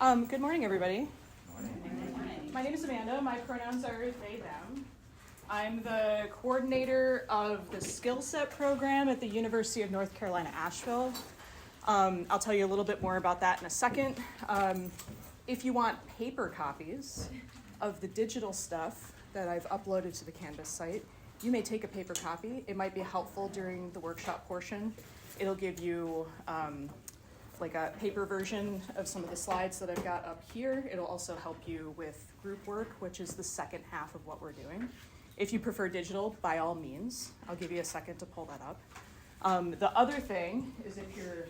Good morning, everybody. My name is Amanda. My pronouns are they, them. I'm the coordinator of the skill set program at the University of North Carolina, Asheville. I'll tell you a little bit more about that in a second. If you want paper copies of the digital stuff that I've uploaded to the Canvas site, you may take a paper copy. It might be helpful during the workshop portion. It'll give you like a paper version of some of the slides that I've got up here. It'll also help you with group work, which is the second half of what we're doing. If you prefer digital, by all means, I'll give you a second to pull that up. The other thing is if you're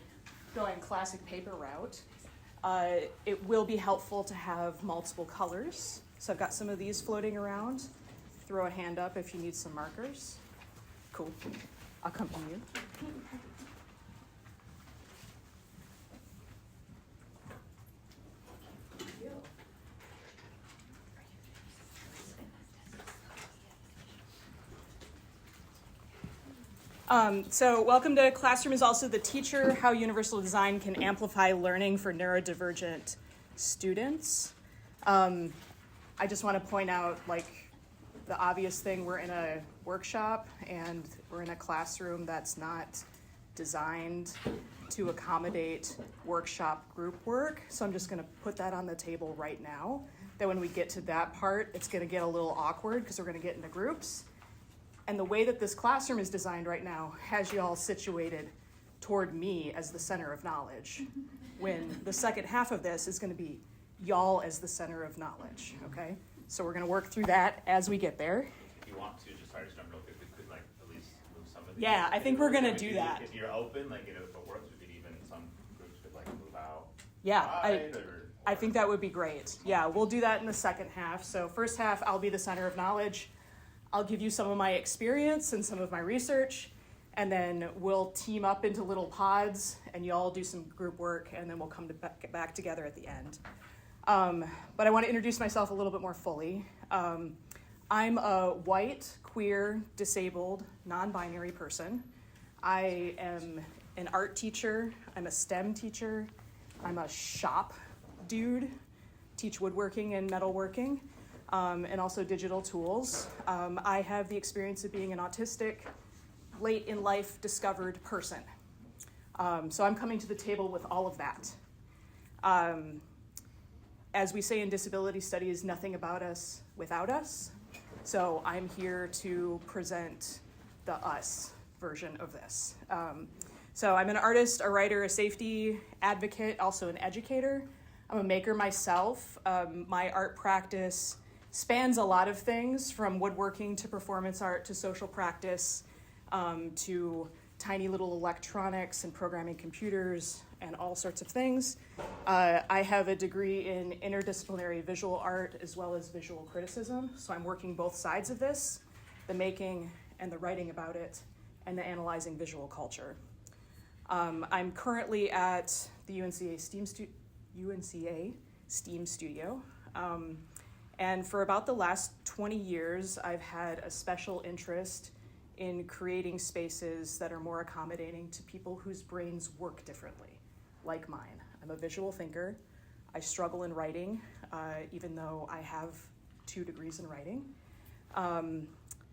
going classic paper route, it will be helpful to have multiple colors. So I've got some of these floating around. Throw a hand up if you need some markers. Cool. I'll accompany you. So welcome to Classroom is Also the Teacher, How Universal Design Can Amplify Learning for Neurodivergent Students. I just want to point out, like, the obvious thing, we're in a workshop and we're in a classroom that's not designed to accommodate workshop group work. So I'm just going to put that on the table right now, that when we get to that part, it's going to get a little awkward because we're going to get into groups. And the way that this classroom is designed right now has you all situated toward me as the center of knowledge, when the second half of this is going to be y'all as the center of knowledge, okay? So we're going to work through that as we get there. If you want to, just jump real quick, we could like at least move some of these. Yeah, I think we're going to do that. If you're open, like if it works, we could even, some groups could like move out. Yeah, I think that would be great. Yeah, we'll do that in the second half. So first half, I'll be the center of knowledge. I'll give you some of my experience and some of my research, and then we'll team up into little pods, and y'all do some group work, and then we'll come back together at the end. But I want to introduce myself a little bit more fully. I'm a white, queer, disabled, non-binary person. I am an art teacher. I'm a STEM teacher. I'm a shop dude, teach woodworking and metalworking. And also digital tools. I have the experience of being an autistic, late in life discovered person. So I'm coming to the table with all of that. As we say in disability studies, nothing about us without us. So I'm here to present the us version of this. So I'm an artist, a writer, a safety advocate, also an educator. I'm a maker myself. My art practice spans a lot of things, from woodworking to performance art to social practice, to tiny little electronics and programming computers and all sorts of things. I have a degree in interdisciplinary visual art as well as visual criticism, so I'm working both sides of this, the making and the writing about it, and the analyzing visual culture. I'm currently at the UNCA STEAM Studio. And for about the last 20 years, I've had a special interest in creating spaces that are more accommodating to people whose brains work differently, like mine. I'm a visual thinker. I struggle in writing, even though I have 2 degrees in writing.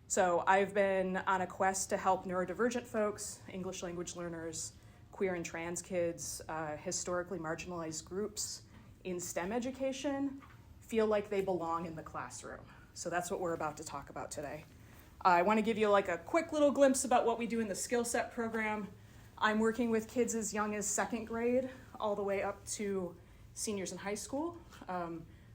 So I've been on a quest to help neurodivergent folks, English language learners, queer and trans kids, historically marginalized groups in STEM education feel like they belong in the classroom. So that's what we're about to talk about today. I want to give you like a quick little glimpse about what we do in the skill set program. I'm working with kids as young as 2nd grade all the way up to seniors in high school.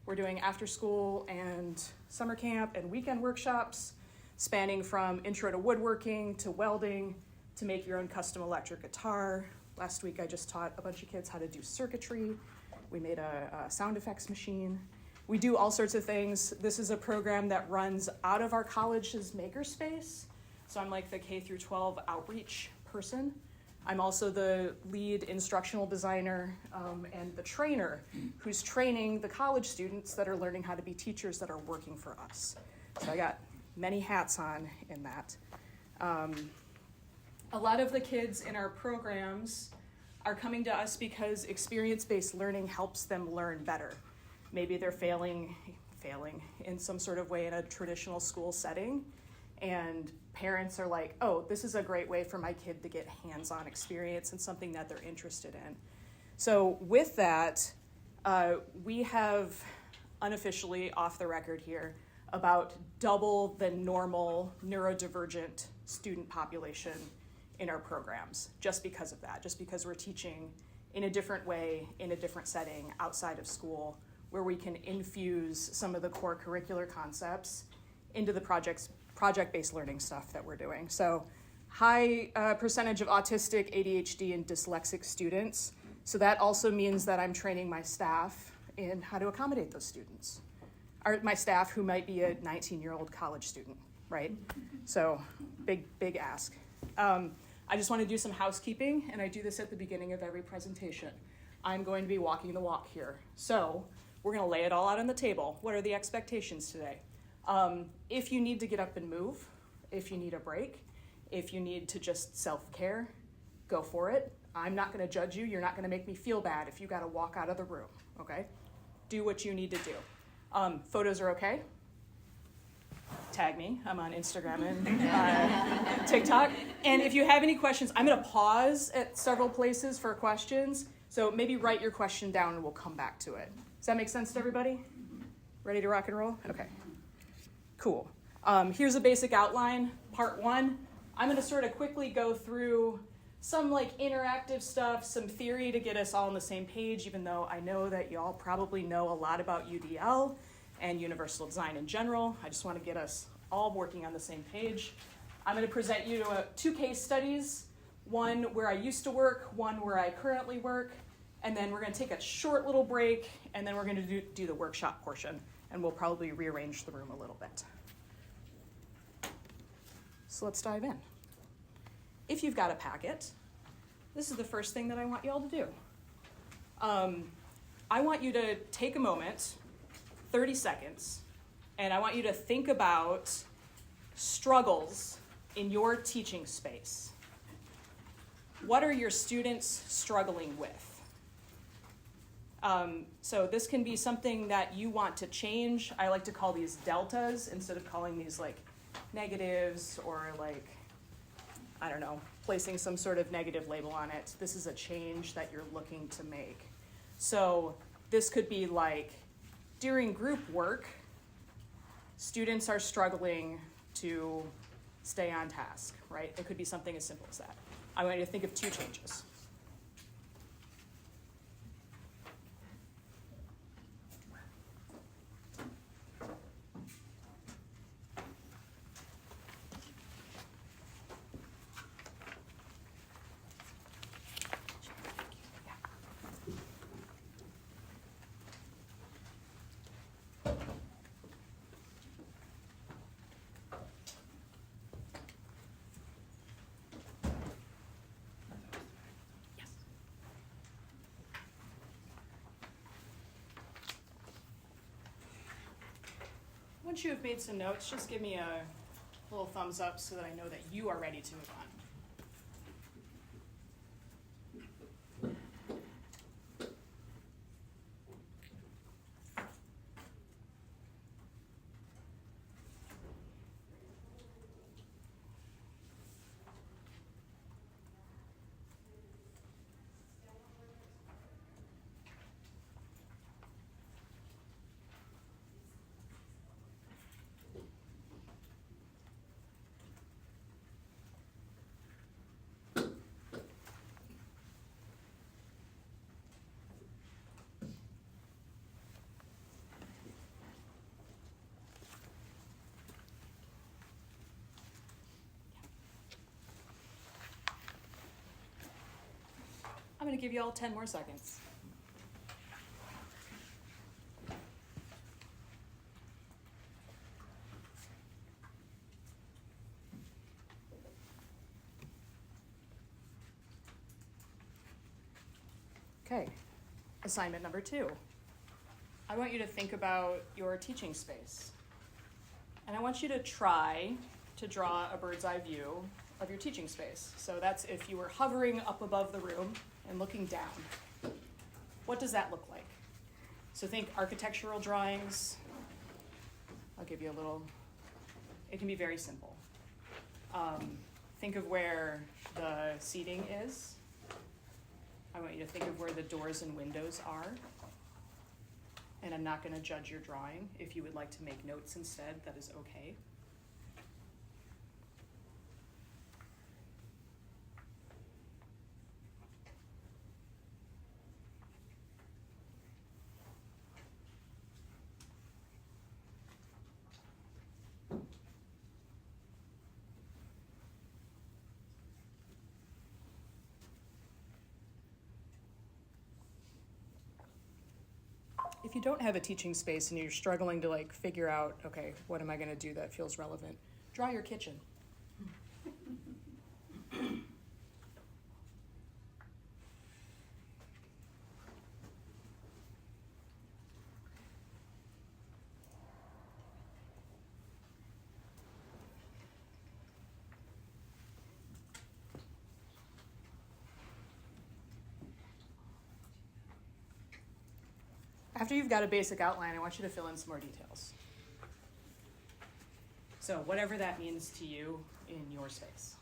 We're doing after school and summer camp and weekend workshops spanning from intro to woodworking to welding to make your own custom electric guitar. Last week I just taught a bunch of kids how to do circuitry. We made a sound effects machine. We do all sorts of things. This is a program that runs out of our college's makerspace. So I'm like the K through 12 outreach person. I'm also the lead instructional designer and the trainer who's training the college students that are learning how to be teachers that are working for us. So I got many hats on in that. A lot of the kids in our programs are coming to us because experience-based learning helps them learn better. Maybe they're failing in some sort of way in a traditional school setting, and parents are like, oh, this is a great way for my kid to get hands-on experience and something that they're interested in. So with that, we have unofficially, off the record here, about double the normal neurodivergent student population in our programs, just because of that, just because we're teaching in a different way, in a different setting, outside of school, where we can infuse some of the core curricular concepts into the project-based learning stuff that we're doing. So high percentage of autistic, ADHD, and dyslexic students. So that also means that I'm training my staff in how to accommodate those students. My staff who might be a 19-year-old college student, right? So big ask. I just want to do some housekeeping, and I do this at the beginning of every presentation. I'm going to be walking the walk here. So we're going to lay it all out on the table. What are the expectations today? If you need to get up and move, if you need a break, if you need to just self-care, go for it. I'm not going to judge you. You're not going to make me feel bad if you got to walk out of the room, okay? Do what you need to do. Photos are okay. Tag me. I'm on Instagram and TikTok. And if you have any questions, I'm going to pause at several places for questions. So maybe write your question down and we'll come back to it. Does that make sense to everybody? Ready to rock and roll? Okay. Cool. Here's a basic outline. Part 1, I'm going to sort of quickly go through some like interactive stuff, some theory to get us all on the same page, even though I know that y'all probably know a lot about UDL and universal design in general. I just want to get us all working on the same page. I'm going to present you to 2 case studies, one where I used to work, one where I currently work, and then we're going to take a short little break, and then we're going to do the workshop portion, and we'll probably rearrange the room a little bit. So let's dive in. If you've got a packet, this is the first thing that I want you all to do. I want you to take a moment, 30 seconds, and I want you to think about struggles in your teaching space. What are your students struggling with? So this can be something that you want to change. I like to call these deltas instead of calling these like negatives or like, I don't know, placing some sort of negative label on it. This is a change that you're looking to make. So this could be like, during group work, students are struggling to stay on task, right? It could be something as simple as that. I want you to think of 2 changes. Once you have made some notes, just give me a little thumbs up so that I know that you are ready to move on. I'm going to give you all 10 more seconds. Okay, assignment number 2. I want you to think about your teaching space. And I want you to try to draw a bird's eye view of your teaching space. So that's if you were hovering up above the room, and looking down. What does that look like? So think architectural drawings. I'll give you a little, it can be very simple. Think of where the seating is. I want you to think of where the doors and windows are. And I'm not going to judge your drawing. If you would like to make notes instead, that is okay. If you don't have a teaching space and you're struggling to like figure out, okay, what am I going to do that feels relevant? Draw your kitchen. After you've got a basic outline, I want you to fill in some more details. So whatever that means to you in your space.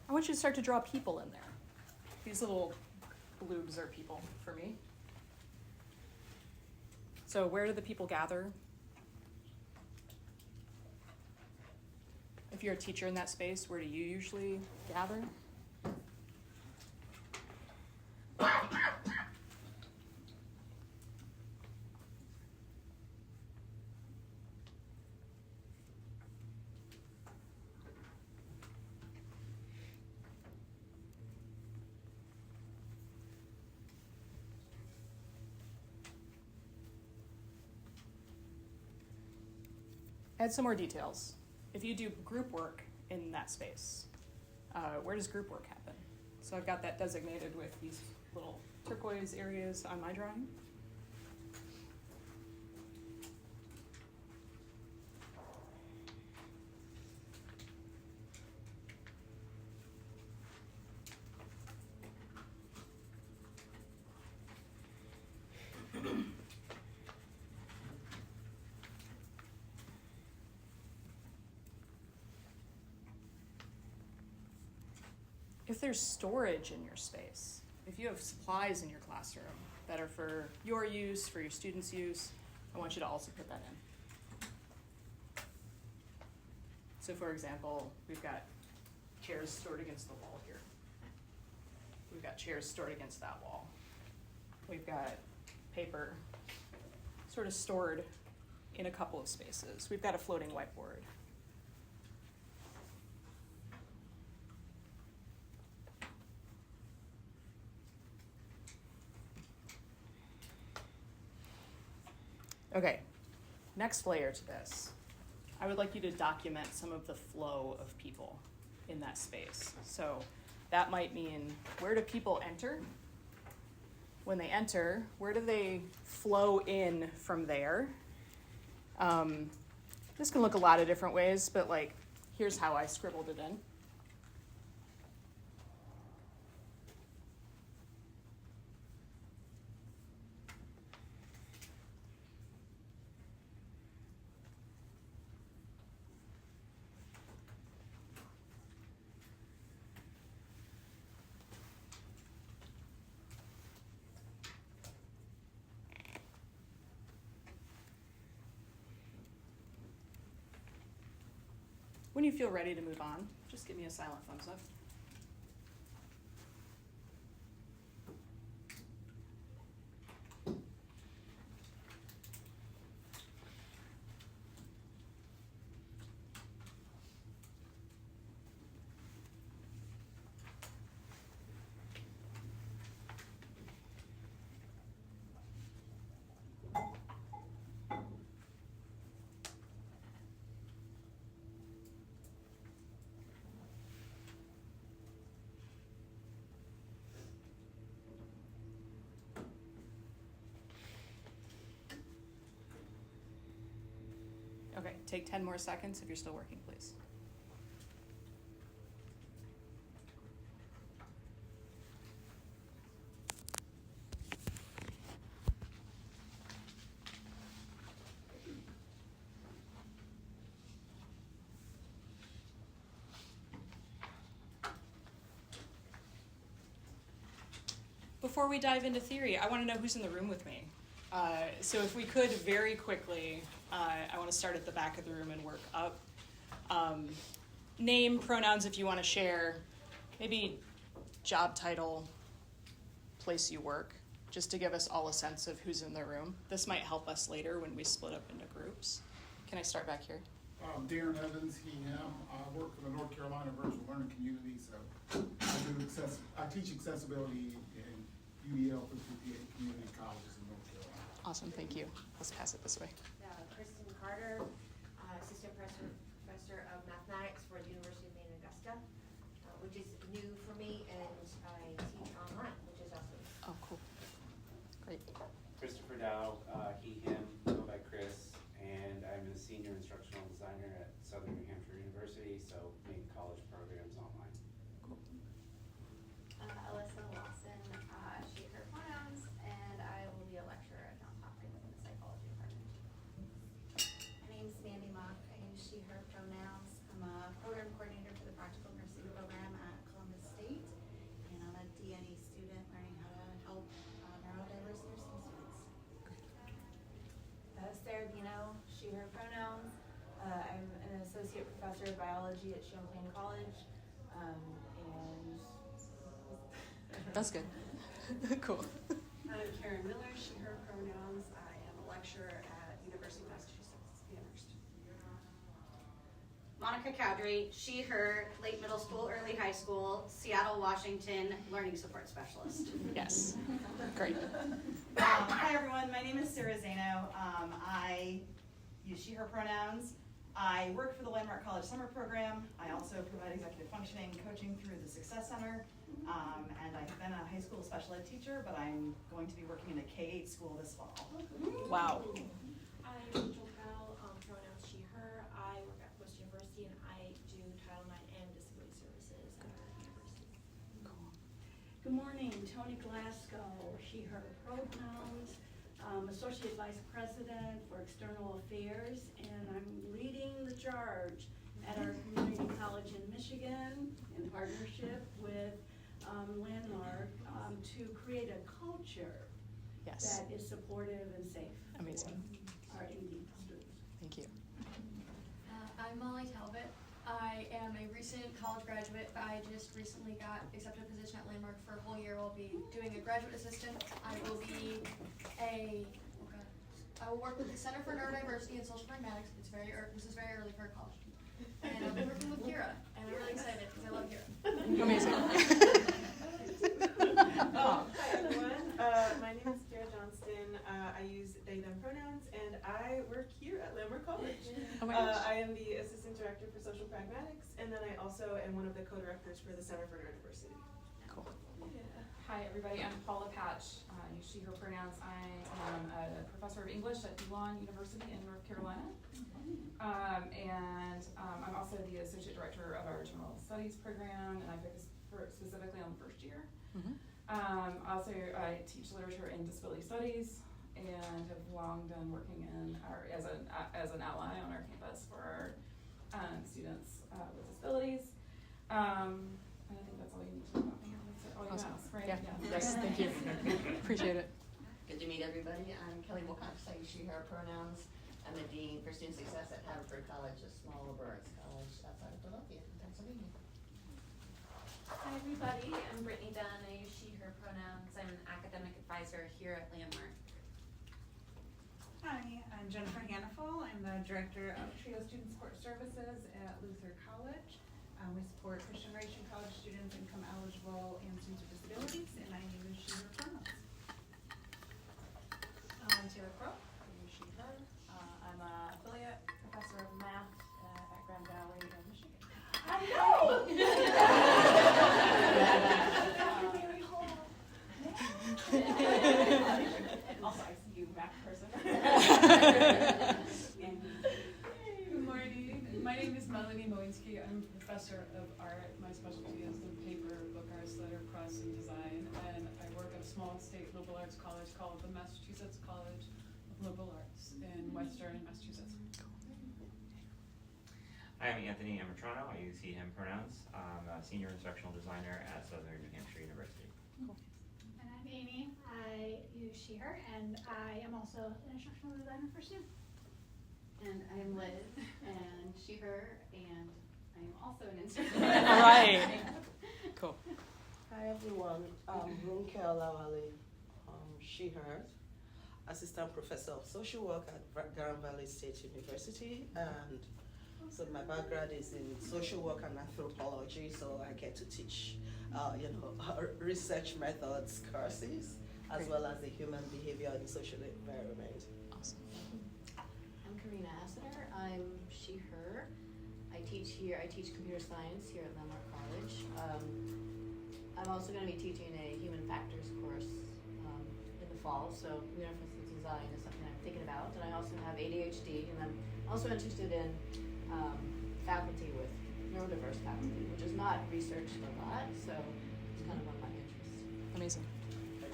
I want you to start to draw people in there. These little bloobs are people for me. So where do the people gather? If you're a teacher in that space, where do you usually gather? Add some more details. If you do group work in that space, where does group work happen? So I've got that designated with these little turquoise areas on my drawing. If there's storage in your space, if you have supplies in your classroom that are for your use, for your students' use, I want you to also put that in. So for example, we've got chairs stored against the wall here. We've got chairs stored against that wall. We've got paper sort of stored in a couple of spaces. We've got a floating whiteboard. Okay, next layer to this. I would like you to document some of the flow of people in that space. So that might mean, where do people enter? When they enter, where do they flow in from there? This can look a lot of different ways, but like, here's how I scribbled it in. When you feel ready to move on, just give me a silent thumbs up. Okay, take 10 more seconds if you're still working, please. Before we dive into theory, I want to know who's in the room with me. So if we could very quickly, I want to start at the back of the room and work up. Name, pronouns if you want to share, maybe job title, place you work, just to give us all a sense of who's in the room. This might help us later when we split up into groups. Can I start back here? Darren Evans, he, him. I work for the North Carolina Virtual Learning Community, so I teach accessibility in UDL for the 58 community colleges in North Carolina. Awesome, thank you. Let's pass it this way. Kristen Carter, assistant professor of mathematics for the University of Maine, Augusta, which is new for me, and I teach online, which is awesome. Oh, cool. Great. Christopher Dow, he, him, go by Chris, and I'm a senior instructional designer at Southern New Hampshire University, so make college programs online. Cool. Alyssa Lawson, she, her pronouns, and I will be a lecturer at Johns Hopkins in the psychology department. My name's Mandy Mock. I use she, her pronouns. I'm a program coordinator for the practical nursing program at Columbus State, and I'm a DNE student learning how to help neurodiverse nursing students. Sarah Bino, she, her pronouns. I'm an associate professor of biology at Champlain College, and That's good. Cool. I'm Karen Miller, she, her pronouns. I am a lecturer at University of Massachusetts, Amherst. Monica Cowdery, she, her, late middle school, early high school, Seattle, Washington, learning support specialist. Yes. Great. Hi everyone, my name is Sarah Zano. I use she, her pronouns. I work for the Landmark College Summer Program. I also provide executive functioning coaching through the Success Center. And I've been a high school special ed teacher, but I'm going to be working in a K-8 school this fall. Wow. I'm Rachel Powell, pronouns she, her. I work at Post University and I do Title IX and Disability Services at our university. Cool. Good morning, Tony Glasgow, she, her pronouns. Associate Vice President for External Affairs, and I'm leading the charge at our community college in Michigan in partnership with Landmark to create a culture Yes. that is supportive and safe Amazing. for our AD students. Thank you. I'm Molly Talbot. I am a recent college graduate. I just recently got accepted a position at Landmark for a whole year. I'll be doing a graduate assistant. I will be I will work with the Center for Neurodiversity and Social Pragmatics. This is very early for college. And I'll be working with Kira, and I'm really excited because I love Kira. Amazing. Hi everyone, my name is Kira Johnston. I use they, them pronouns, and I work here at Landmark College. Oh my gosh. I am the assistant director for social pragmatics, and then I also am one of the co-directors for the Center for Neurodiversity. Cool. Yeah. Hi everybody, I'm Paula Patch. I use she, her pronouns. I am a professor of English at Elon University in North Carolina. I'm also the associate director of our general studies program, and I focus specifically on the first year. Mm-hmm. I teach literature and disability studies, and have long been working in as an ally on our campus for our students with disabilities. And I think that's all you need to know about me. That's all you Awesome. ask, right? Yeah. Yes, thank you. Appreciate it. Good to meet everybody. I'm Kelly Wilcox. I use she, her pronouns. I'm the Dean for Student Success at Haverford College, a small liberal arts college outside of Philadelphia, Pennsylvania. Hi everybody, I'm Brittany Dunn. I use she, her pronouns. I'm an academic advisor here at Landmark. Hi, I'm Jennifer Hannaful. I'm the Director of TRIO Student Support Services at Luther College. We support Christian Ration College students, income eligible, and students with disabilities, and I use she, her pronouns. I'm Taylor Crow. I use she, her. I'm an affiliate professor of math at Grand Valley in Michigan. I know! Also, I see you, math person. My name is Melanie Mowinski. I'm a professor of art. My specialty is in paper, book arts, letterpress, and design. And I work at a small state liberal arts college called the Massachusetts College of Liberal Arts in Western Massachusetts. Hi, I'm Anthony Amatrano. I use he, him pronouns. I'm a senior instructional designer at Southern New Hampshire University. And I'm Amy. I use she, her, and I am also an instructional designer for STEM. And I'm Liz, and she, her, and I am also an instructor. All right. Cool. Hi everyone, I'm Runkel Lawale, she, her, assistant professor of social work at Grand Valley State University, and so my background is in social work and anthropology, so I get to teach, research methods courses, as well as the human behavior in social environment. Awesome. I'm Karina Asseter. I'm she, her. I teach computer science here at Landmark College. I'm also going to be teaching a human factors course in the fall, so universal design is something I'm thinking about. And I also have ADHD, and I'm also interested in faculty with neurodiverse faculty, which is not researched a lot, so it's kind of one of my interests. Amazing.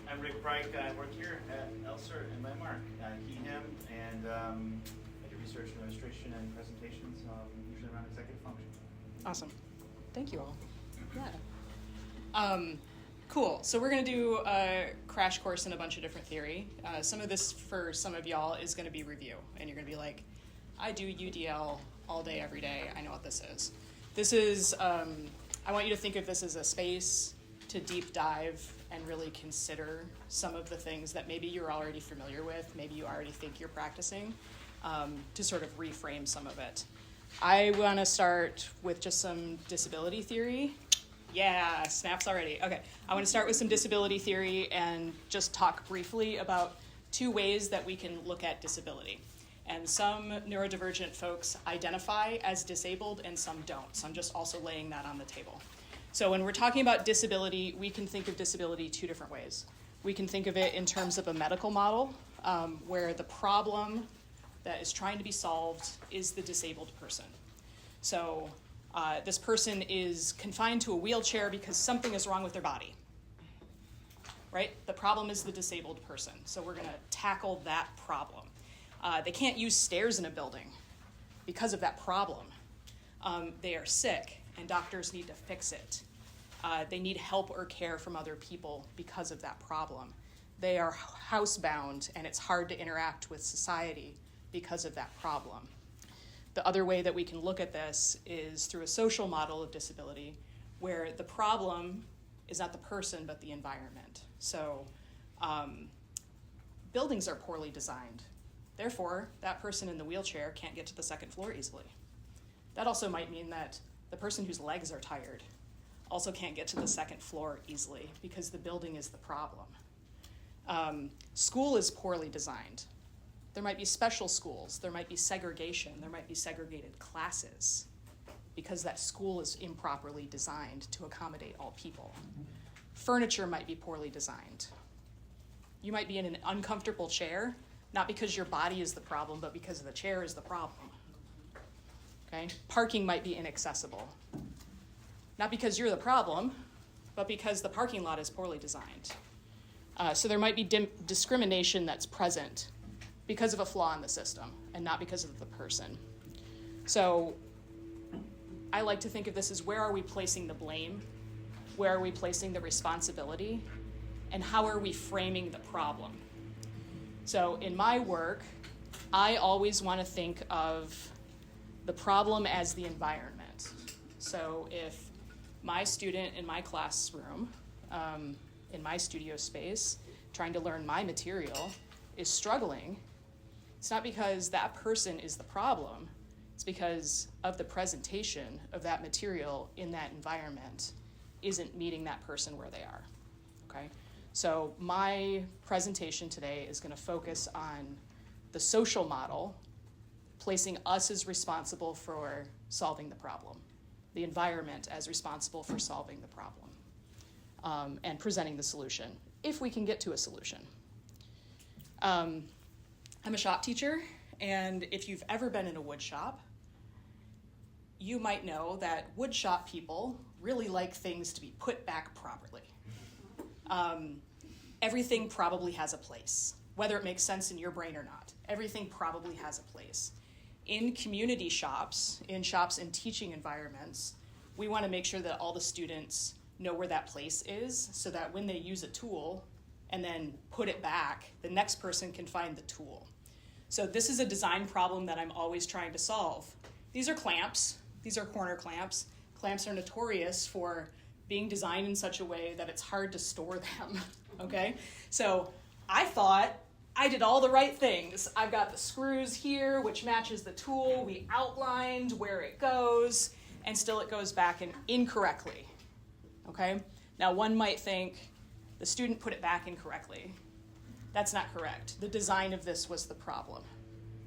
I'm Rick Reich. I work here at Elser in Landmark, he, him, and I do research and illustration and presentations, usually around executive function. Awesome. Thank you all. Yeah. Cool. So we're going to do a crash course in a bunch of different theory. Some of this, for some of y'all, is going to be review. And you're going to be like, I do UDL all day, every day. I know what this is. This is, I want you to think of this as a space to deep dive and really consider some of the things that maybe you're already familiar with, maybe you already think you're practicing, to sort of reframe some of it. I want to start with just some disability theory. Yeah, snaps already. Okay, I want to start with some disability theory and just talk briefly about two ways that we can look at disability. And some neurodivergent folks identify as disabled and some don't. So I'm just also laying that on the table. So when we're talking about disability, we can think of disability two different ways. We can think of it in terms of a medical model, where the problem that is trying to be solved is the disabled person. So this person is confined to a wheelchair because something is wrong with their body, right? The problem is the disabled person. So we're gonna tackle that problem. They can't use stairs in a building because of that problem. They are sick and doctors need to fix it. They need help or care from other people because of that problem. They are housebound and it's hard to interact with society because of that problem. The other way that we can look at this is through a social model of disability where the problem is not the person but the environment. So buildings are poorly designed. Therefore, that person in the wheelchair can't get to the second floor easily. That also might mean that the person whose legs are tired also can't get to the second floor easily because the building is the problem. School is poorly designed. There might be special schools, there might be segregation, there might be segregated classes because that school is improperly designed to accommodate all people. Furniture might be poorly designed. You might be in an uncomfortable chair, not because your body is the problem, but because the chair is the problem. Okay? Parking might be inaccessible. Not because you're the problem, but because the parking lot is poorly designed. So there might be discrimination that's present because of a flaw in the system and not because of the person. So I like to think of this as where are we placing the blame? Where are we placing the responsibility? And how are we framing the problem? So in my work, I always want to think of the problem as the environment. So if my student in my classroom, in my studio space, trying to learn my material, is struggling, it's not because that person is the problem, it's because of the presentation of that material in that environment isn't meeting that person where they are, okay? So my presentation today is going to focus on the social model, placing us as responsible for solving the problem, the environment as responsible for solving the problem, and presenting the solution, if we can get to a solution. I'm a shop teacher, and if you've ever been in a wood shop, you might know that woodshop people really like things to be put back properly. Everything probably has a place, whether it makes sense in your brain or not. Everything probably has a place. In community shops, in teaching environments, we want to make sure that all the students know where that place is so that when they use a tool and then put it back, the next person can find the tool. So this is a design problem that I'm always trying to solve. These are clamps. These are corner clamps. Clamps are notorious for being designed in such a way that it's hard to store them, okay? So I thought I did all the right things. I've got the screws here, which matches the tool. We outlined where it goes, and still it goes back in incorrectly, okay? Now one might think the student put it back incorrectly. That's not correct. The design of this was the problem.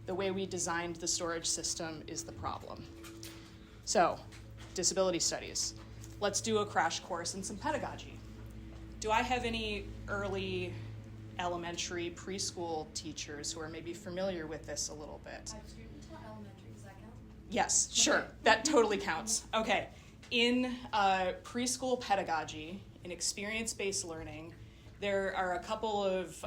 The way we designed the storage system is the problem. So, disability studies. Let's do a crash course in some pedagogy. Do I have any early elementary preschool teachers who are maybe familiar with this a little bit? Elementary, does that count? Yes, sure, that totally counts. Okay, in preschool pedagogy, in experience-based learning, there are a couple of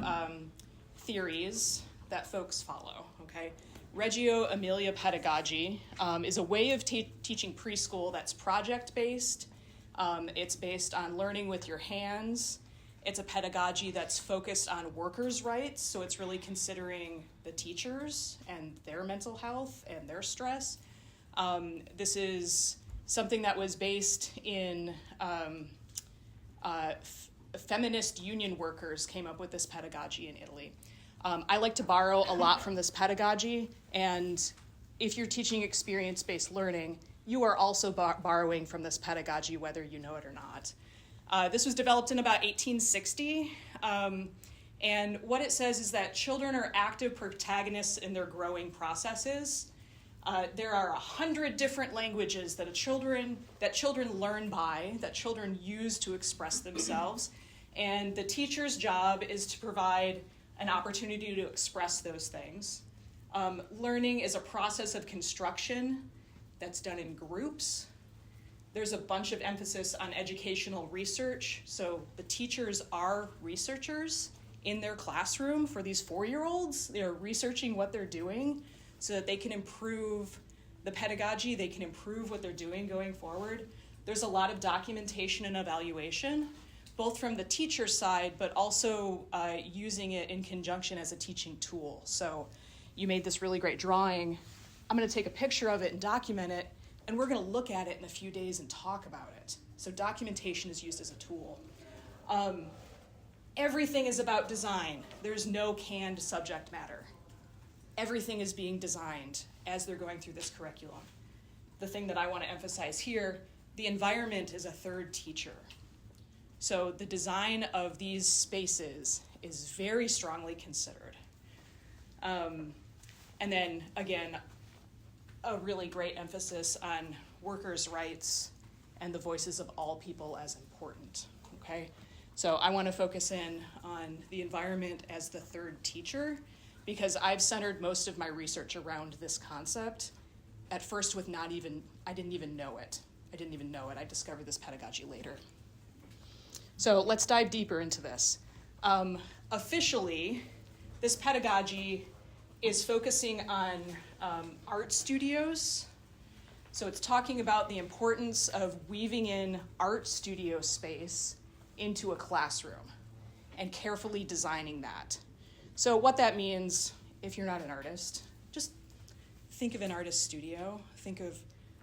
theories that folks follow, okay? Reggio, Emilia pedagogy is a way of teaching preschool that's project-based. It's based on learning with your hands. It's a pedagogy that's focused on workers' rights, so it's really considering the teachers and their mental health and their stress. This is something that was based in feminist union workers came up with this pedagogy in Italy. I like to borrow a lot from this pedagogy, and if you're teaching experience-based learning, you are also borrowing from this pedagogy, whether you know it or not. This was developed in about 1860, and what it says is that children are active protagonists in their growing processes. There are 100 different languages that children learn by, that children use to express themselves, and the teacher's job is to provide an opportunity to express those things. Learning is a process of construction that's done in groups. There's a bunch of emphasis on educational research, so the teachers are researchers in their classroom for these 4-year-olds. They're researching what they're doing so that they can improve the pedagogy, they can improve what they're doing going forward. There's a lot of documentation and evaluation, both from the teacher side, but also using it in conjunction as a teaching tool. So you made this really great drawing. I'm gonna take a picture of it and document it, and we're gonna look at it in a few days and talk about it. So documentation is used as a tool. Everything is about design. There's no canned subject matter. Everything is being designed as they're going through this curriculum. The thing that I want to emphasize here, the environment is a third teacher. So the design of these spaces is very strongly considered. And then, again, a really great emphasis on workers' rights and the voices of all people as important, okay? So I want to focus in on the environment as the third teacher, because I've centered most of my research around this concept. At first I didn't even know it. I discovered this pedagogy later. So let's dive deeper into this. Officially, this pedagogy is focusing on art studios. So it's talking about the importance of weaving in art studio space into a classroom and carefully designing that. So what that means, if you're not an artist, just think of an artist studio. Think of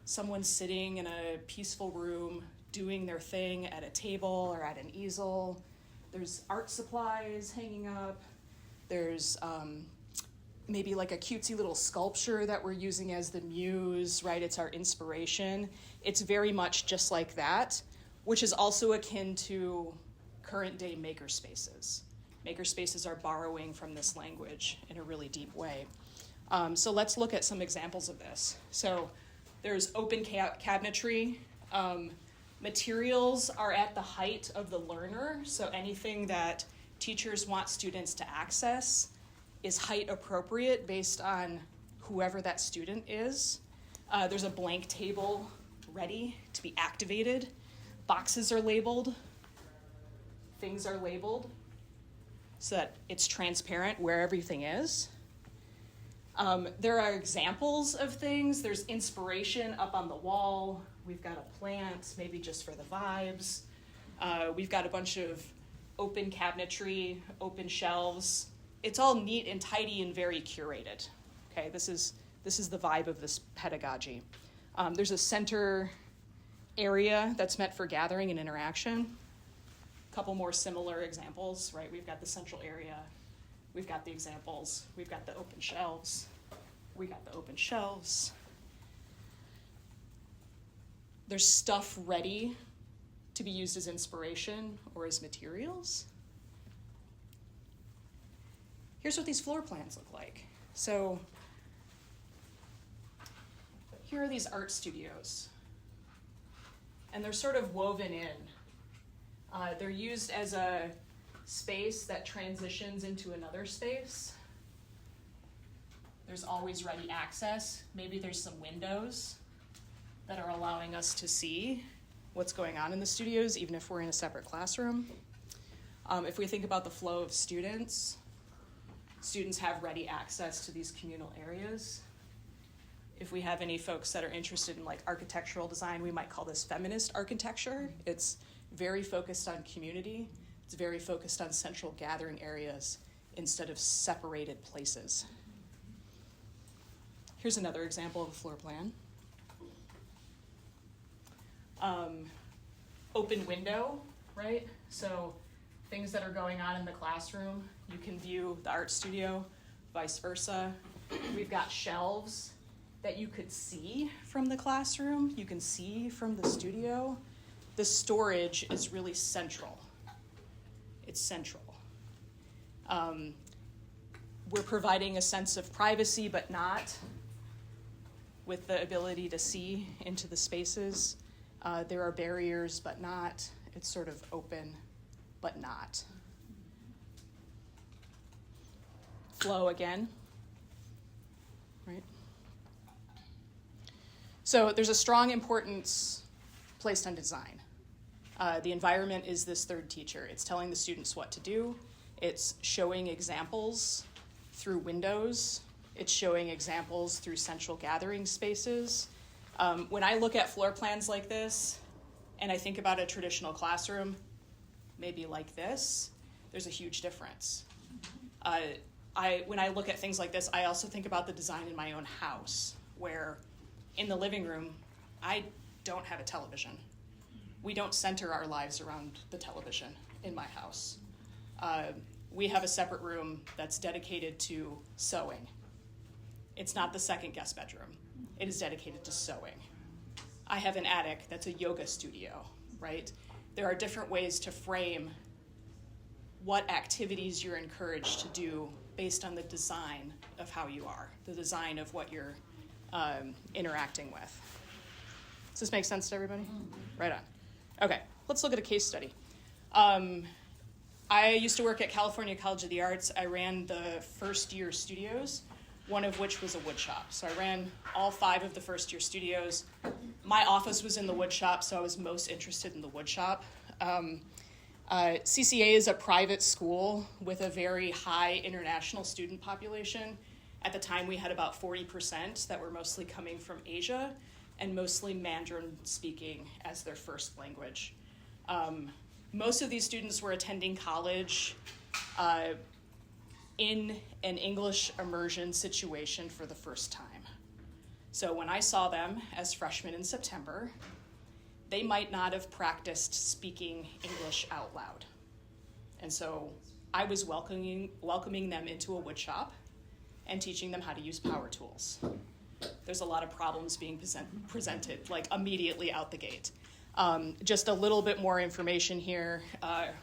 someone sitting in a peaceful room doing their thing at a table or at an easel. There's art supplies hanging up. There's maybe like a cutesy little sculpture that we're using as the muse, right? It's our inspiration. It's very much just like that, which is also akin to current day maker spaces. Maker spaces are borrowing from this language in a really deep way. So let's look at some examples of this. So there's open cabinetry. Materials are at the height of the learner, so anything that teachers want students to access is height appropriate based on whoever that student is. There's a blank table ready to be activated. Boxes are labeled. Things are labeled so that it's transparent where everything is. There are examples of things. There's inspiration up on the wall. We've got a plant, maybe just for the vibes. We've got a bunch of open cabinetry, open shelves. It's all neat and tidy and very curated. Okay, this is the vibe of this pedagogy. There's a center area that's meant for gathering and interaction. A couple more similar examples, right? We've got the central area. We've got the examples. We've got the open shelves. We got the open shelves. There's stuff ready to be used as inspiration or as materials. Here's what these floor plans look like. So here are these art studios. And they're sort of woven in. They're used as a space that transitions into another space. There's always ready access. Maybe there's some windows that are allowing us to see what's going on in the studios, even if we're in a separate classroom. If we think about the flow of students have ready access to these communal areas. If we have any folks that are interested in like architectural design, we might call this feminist architecture. It's very focused on community. It's very focused on central gathering areas instead of separated places. Here's another example of a floor plan. Open window, right? So things that are going on in the classroom, you can view the art studio, vice versa. We've got shelves that you could see from the classroom, you can see from the studio. The storage is really central. It's central. We're providing a sense of privacy, but not, with the ability to see into the spaces. There are barriers, but not. It's sort of open, but not. Flow again, right? So there's a strong importance placed on design. The environment is this third teacher. It's telling the students what to do. It's showing examples through windows. It's showing examples through central gathering spaces. When I look at floor plans like this, and I think about a traditional classroom, maybe like this, there's a huge difference. When I look at things like this, I also think about the design in my own house, where in the living room, I don't have a television. We don't center our lives around the television in my house. We have a separate room that's dedicated to sewing. It's not the second guest bedroom. It is dedicated to sewing. I have an attic that's a yoga studio, right? There are different ways to frame what activities you're encouraged to do based on the design of how you are, the design of what you're interacting with. Does this make sense to everybody? Right on. Okay, let's look at a case study. I used to work at California College of the Arts. I ran the first year studios, one of which was a wood shop. So I ran all 5 of the first year studios. My office was in the wood shop, so I was most interested in the wood shop. CCA is a private school with a very high international student population. At the time, we had about 40% that were mostly coming from Asia and mostly Mandarin speaking as their first language. Most of these students were attending college in an English immersion situation for the first time. So when I saw them as freshmen in September, they might not have practiced speaking English out loud. And so I was welcoming them into a wood shop and teaching them how to use power tools. There's a lot of problems being presented, like immediately out the gate. Just a little bit more information here.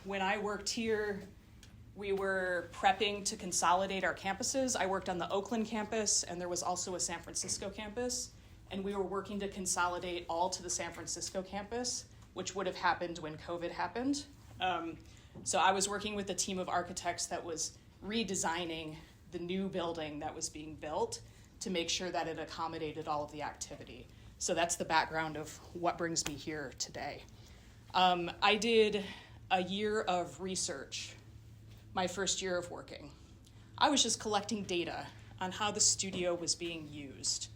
When I worked here, we were prepping to consolidate our campuses. I worked on the Oakland campus, and there was also a San Francisco campus, and we were working to consolidate all to the San Francisco campus, which would have happened when COVID happened. So I was working with a team of architects that was redesigning the new building that was being built to make sure that it accommodated all of the activity. So that's the background of what brings me here today. I did a year of research, my first year of working. I was just collecting data on how the studio was being used.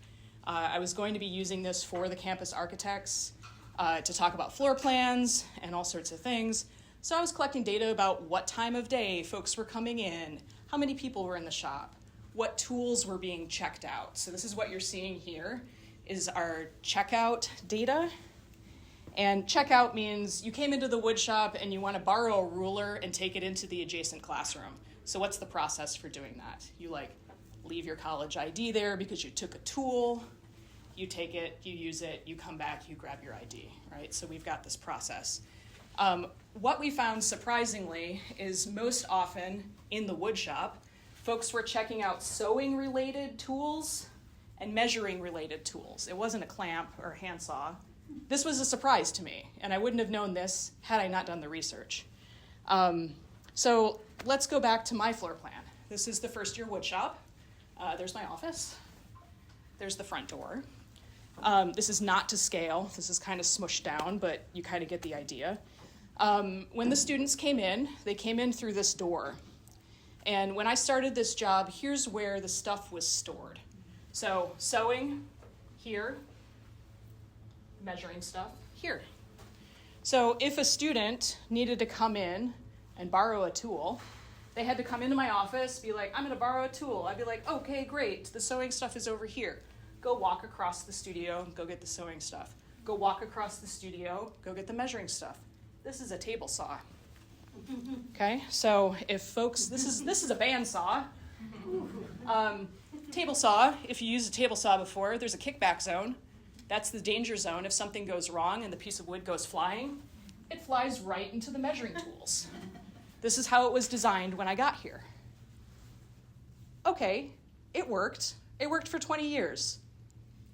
I was going to be using this for the campus architects to talk about floor plans and all sorts of things. So I was collecting data about what time of day folks were coming in, how many people were in the shop, what tools were being checked out. So this is what you're seeing here is our checkout data. And checkout means you came into the wood shop and you want to borrow a ruler and take it into the adjacent classroom. So what's the process for doing that? You leave your college ID there because you took a tool, you take it, you use it, you come back, you grab your ID, right? So we've got this process. What we found surprisingly is most often in the wood shop, folks were checking out sewing related tools and measuring related tools. It wasn't a clamp or a handsaw. This was a surprise to me, and I wouldn't have known this had I not done the research. So let's go back to my floor plan. This is the first year wood shop. There's my office. There's the front door. This is not to scale. This is kind of smushed down, but you kind of get the idea. When the students came in, they came in through this door. And when I started this job, here's where the stuff was stored. So sewing here, measuring stuff here. So if a student needed to come in and borrow a tool, they had to come into my office, be like, I'm gonna borrow a tool. I'd be like, okay, great, the sewing stuff is over here. Go walk across the studio, go get the sewing stuff. Go walk across the studio, go get the measuring stuff. This is a table saw. Okay, so if folks, this is a bandsaw. Table saw, if you used a table saw before, there's a kickback zone. That's the danger zone. If something goes wrong and the piece of wood goes flying, it flies right into the measuring tools. This is how it was designed when I got here. Okay, it worked. It worked for 20 years.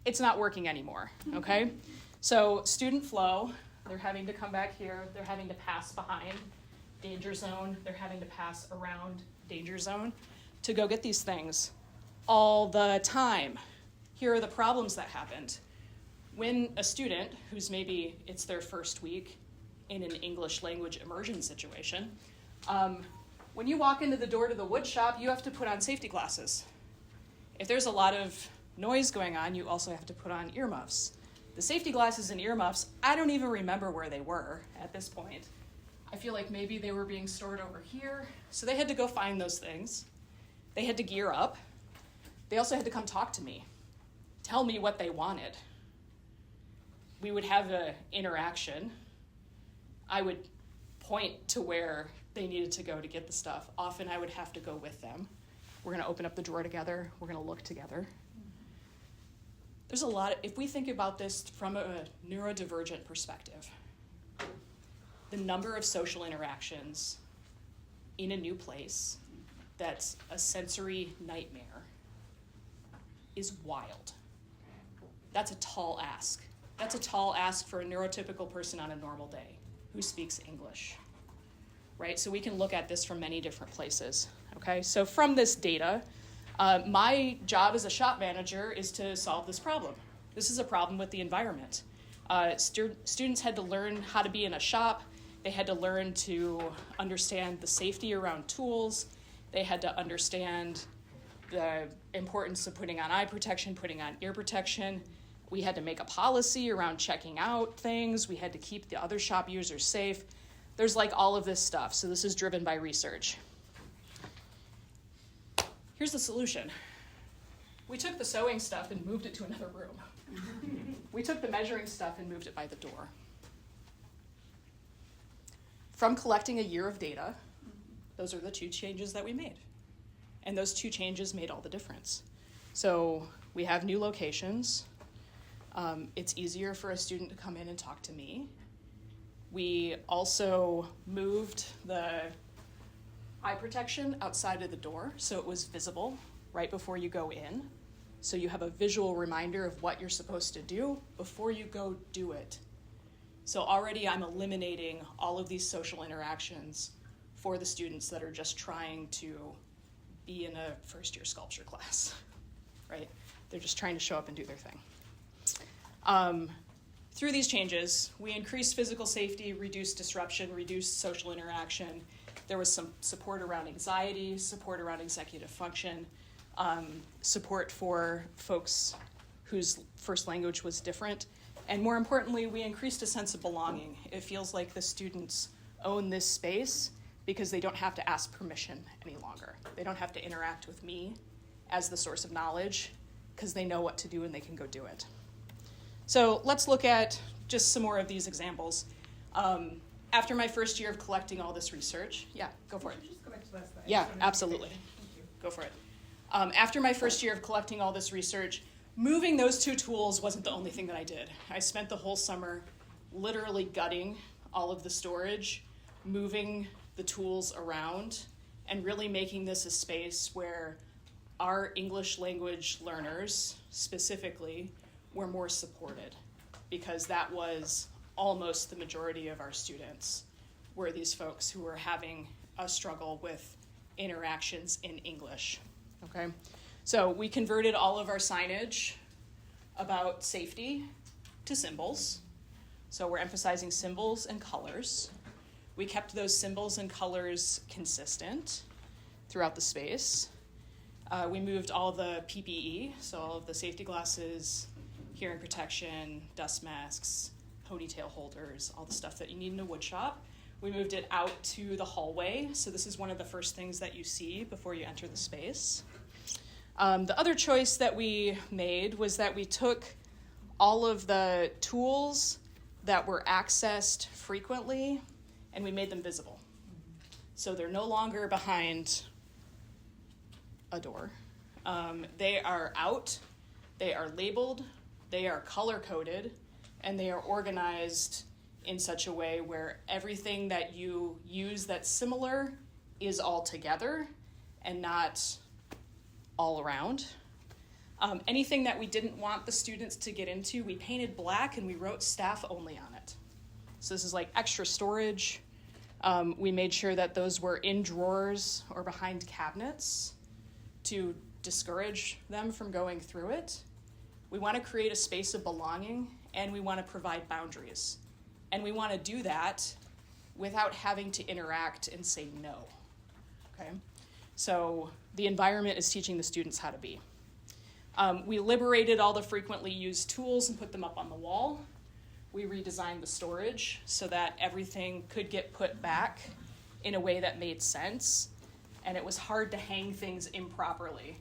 It's not working anymore, okay? So student flow, they're having to come back here. They're having to pass behind danger zone. They're having to pass around danger zone to go get these things all the time. Here are the problems that happened. When a student, who's maybe it's their first week in an English language immersion situation, when you walk into the door to the wood shop, you have to put on safety glasses. If there's a lot of noise going on, you also have to put on earmuffs. The safety glasses and earmuffs, I don't even remember where they were at this point. I feel like maybe they were being stored over here. So they had to go find those things. They had to gear up. They also had to come talk to me, tell me what they wanted. We would have an interaction. I would point to where they needed to go to get the stuff. Often I would have to go with them. We're gonna open up the drawer together. We're gonna look together. There's a lot, if we think about this from a neurodivergent perspective, the number of social interactions in a new place that's a sensory nightmare is wild. That's a tall ask. That's a tall ask for a neurotypical person on a normal day who speaks English, right? So we can look at this from many different places, okay? So from this data, my job as a shop manager is to solve this problem. This is a problem with the environment. Students had to learn how to be in a shop. They had to learn to understand the safety around tools. They had to understand the importance of putting on eye protection, putting on ear protection. We had to make a policy around checking out things. We had to keep the other shop users safe. There's like all of this stuff. So this is driven by research. Here's the solution. We took the sewing stuff and moved it to another room. We took the measuring stuff and moved it by the door. From collecting a year of data, those are the 2 changes that we made. And those 2 changes made all the difference. So we have new locations. It's easier for a student to come in and talk to me. We also moved the eye protection outside of the door so it was visible right before you go in. So you have a visual reminder of what you're supposed to do before you go do it. So already I'm eliminating all of these social interactions for the students that are just trying to be in a first-year sculpture class, right? They're just trying to show up and do their thing. Through these changes, we increased physical safety, reduced disruption, reduced social interaction. There was some support around anxiety, support around executive function, support for folks whose first language was different. And more importantly, we increased a sense of belonging. It feels like the students own this space because they don't have to ask permission any longer. They don't have to interact with me as the source of knowledge because they know what to do and they can go do it. So let's look at just some more of these examples. After my first year of collecting all this research, yeah, go for it. Just go back to last slide. Yeah, absolutely. Go for it. After my first year of collecting all this research, moving those two tools wasn't the only thing that I did. I spent the whole summer literally gutting all of the storage, moving the tools around, and really making this a space where our English language learners specifically were more supported, because that was almost the majority of our students were these folks who were having a struggle with interactions in English, okay? So we converted all of our signage about safety to symbols. So we're emphasizing symbols and colors. We kept those symbols and colors consistent throughout the space. We moved all the PPE, so all of the safety glasses, hearing protection, dust masks, ponytail holders, all the stuff that you need in a wood shop. We moved it out to the hallway, so this is one of the first things that you see before you enter the space. The other choice that we made was that we took all of the tools that were accessed frequently and we made them visible. So they're no longer behind a door. They are out, they are labeled, they are color-coded, and they are organized in such a way where everything that you use that's similar is all together and not all around. Anything that we didn't want the students to get into, we painted black and we wrote staff only on it. So this is like extra storage. We made sure that those were in drawers or behind cabinets to discourage them from going through it. We want to create a space of belonging, and we want to provide boundaries. And we want to do that without having to interact and say no, okay? So the environment is teaching the students how to be. We liberated all the frequently used tools and put them up on the wall. We redesigned the storage so that everything could get put back in a way that made sense. And it was hard to hang things improperly.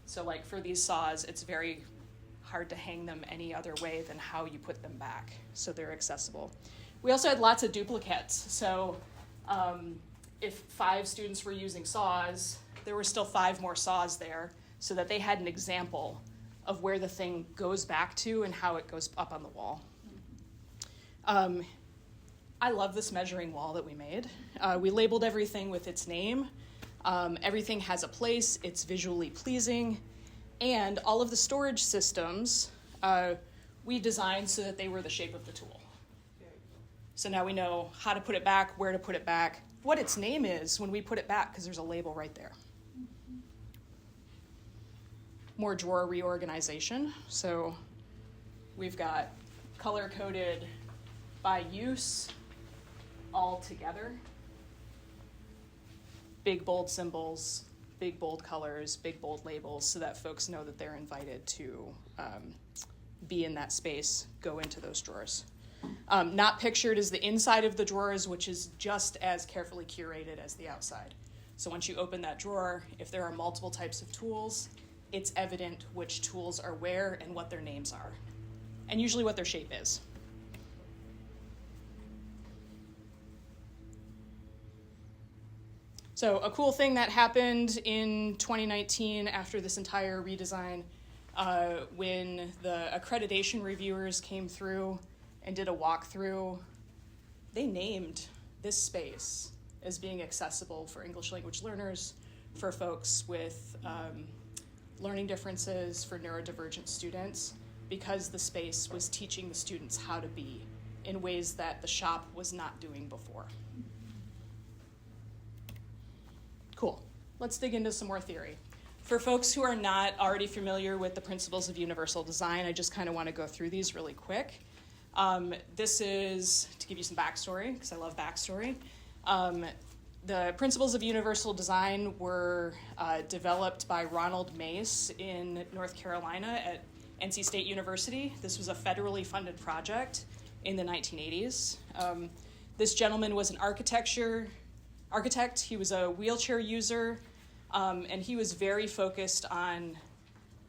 So like for these saws, it's very hard to hang them any other way than how you put them back, so they're accessible. We also had lots of duplicates. So if 5 students were using saws, there were still 5 more saws there so that they had an example of where the thing goes back to and how it goes up on the wall. I love this measuring wall that we made. We labeled everything with its name. Everything has a place, it's visually pleasing, and all of the storage systems we designed so that they were the shape of the tool. So now we know how to put it back, where to put it back, what its name is when we put it back, because there's a label right there. More drawer reorganization. So we've got color-coded by use all together. Big bold symbols, big bold colors, big bold labels, so that folks know that they're invited to be in that space, go into those drawers. Not pictured is the inside of the drawers, which is just as carefully curated as the outside. So once you open that drawer, if there are multiple types of tools, it's evident which tools are where and what their names are, and usually what their shape is. So a cool thing that happened in 2019 after this entire redesign, when the accreditation reviewers came through and did a walkthrough, they named this space as being accessible for English language learners, for folks with learning differences, for neurodivergent students, because the space was teaching the students how to be in ways that the shop was not doing before. Cool. Let's dig into some more theory. For folks who are not already familiar with the principles of universal design, I just kind of want to go through these really quick. This is to give you some backstory, because I love backstory. The principles of universal design were developed by Ronald Mace in North Carolina at NC State University. This was a federally funded project in the 1980s. This gentleman was an architect. He was a wheelchair user, and he was very focused on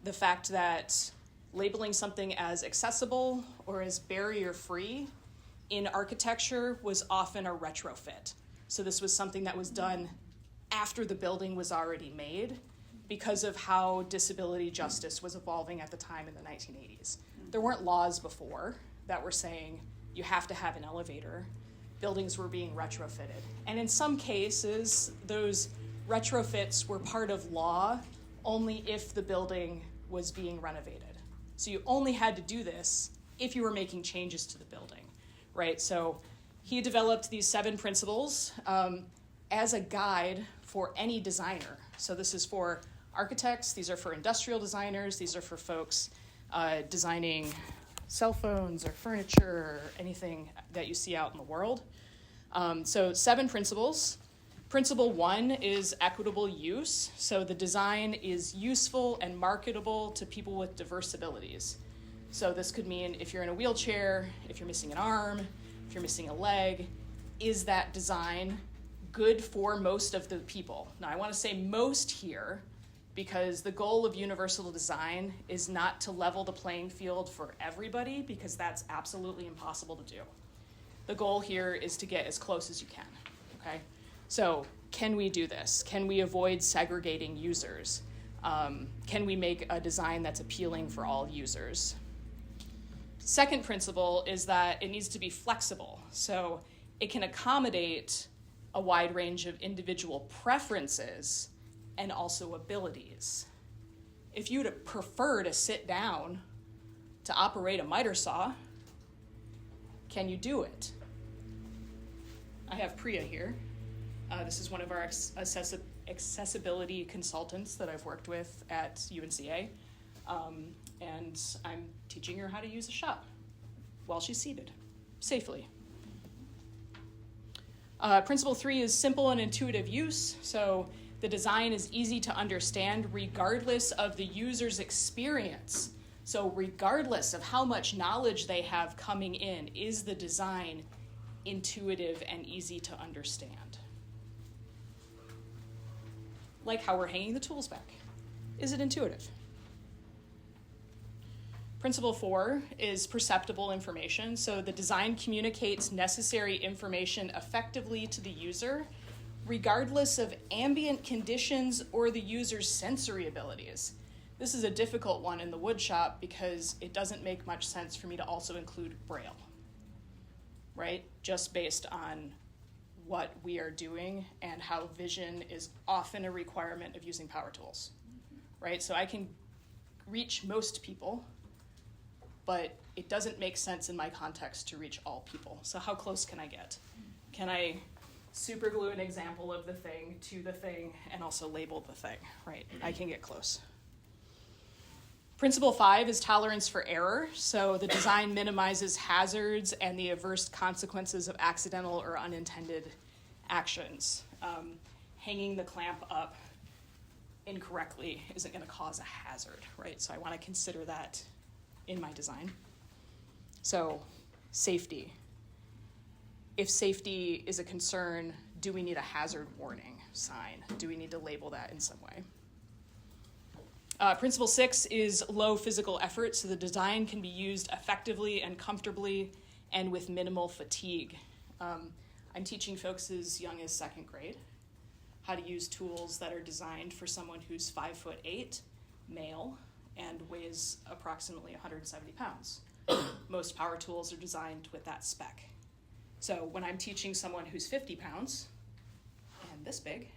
the fact that labeling something as accessible or as barrier-free in architecture was often a retrofit. So this was something that was done after the building was already made because of how disability justice was evolving at the time in the 1980s. There weren't laws before that were saying you have to have an elevator. Buildings were being retrofitted. And in some cases, those retrofits were part of law only if the building was being renovated. So you only had to do this if you were making changes to the building, right? So he developed these 7 principles as a guide for any designer. So this is for architects, these are for industrial designers, these are for folks designing cell phones or furniture or anything that you see out in the world. So 7 principles. Principle 1 is equitable use. So the design is useful and marketable to people with diverse abilities. So this could mean if you're in a wheelchair, if you're missing an arm, if you're missing a leg, is that design good for most of the people? Now I want to say most here because the goal of universal design is not to level the playing field for everybody because that's absolutely impossible to do. The goal here is to get as close as you can, okay? So can we do this? Can we avoid segregating users? Can we make a design that's appealing for all users? Second principle is that it needs to be flexible. So it can accommodate a wide range of individual preferences and also abilities. If you'd prefer to sit down to operate a miter saw, can you do it? I have Priya here. This is one of our accessibility consultants that I've worked with at UNCA. And I'm teaching her how to use a shop while she's seated, safely. Principle 3 is simple and intuitive use. So the design is easy to understand regardless of the user's experience. So regardless of how much knowledge they have coming in, is the design intuitive and easy to understand? Like how we're hanging the tools back. Is it intuitive? Principle 4 is perceptible information. So the design communicates necessary information effectively to the user, regardless of ambient conditions or the user's sensory abilities. This is a difficult one in the wood shop because it doesn't make much sense for me to also include Braille, right? Just based on what we are doing and how vision is often a requirement of using power tools, right? So I can reach most people, but it doesn't make sense in my context to reach all people. So how close can I get? Can I super glue an example of the thing to the thing and also label the thing, right? I can get close. Principle 5 is tolerance for error. So the design minimizes hazards and the adverse consequences of accidental or unintended actions. Hanging the clamp up incorrectly isn't going to cause a hazard, right? So I want to consider that in my design. So safety. If safety is a concern, do we need a hazard warning sign? Do we need to label that in some way? Principle 6 is low physical effort, so the design can be used effectively and comfortably and with minimal fatigue. I'm teaching folks as young as 2nd grade how to use tools that are designed for someone who's 5'8", male, and weighs approximately 170 pounds. Most power tools are designed with that spec. So when I'm teaching someone who's 50 pounds and this big,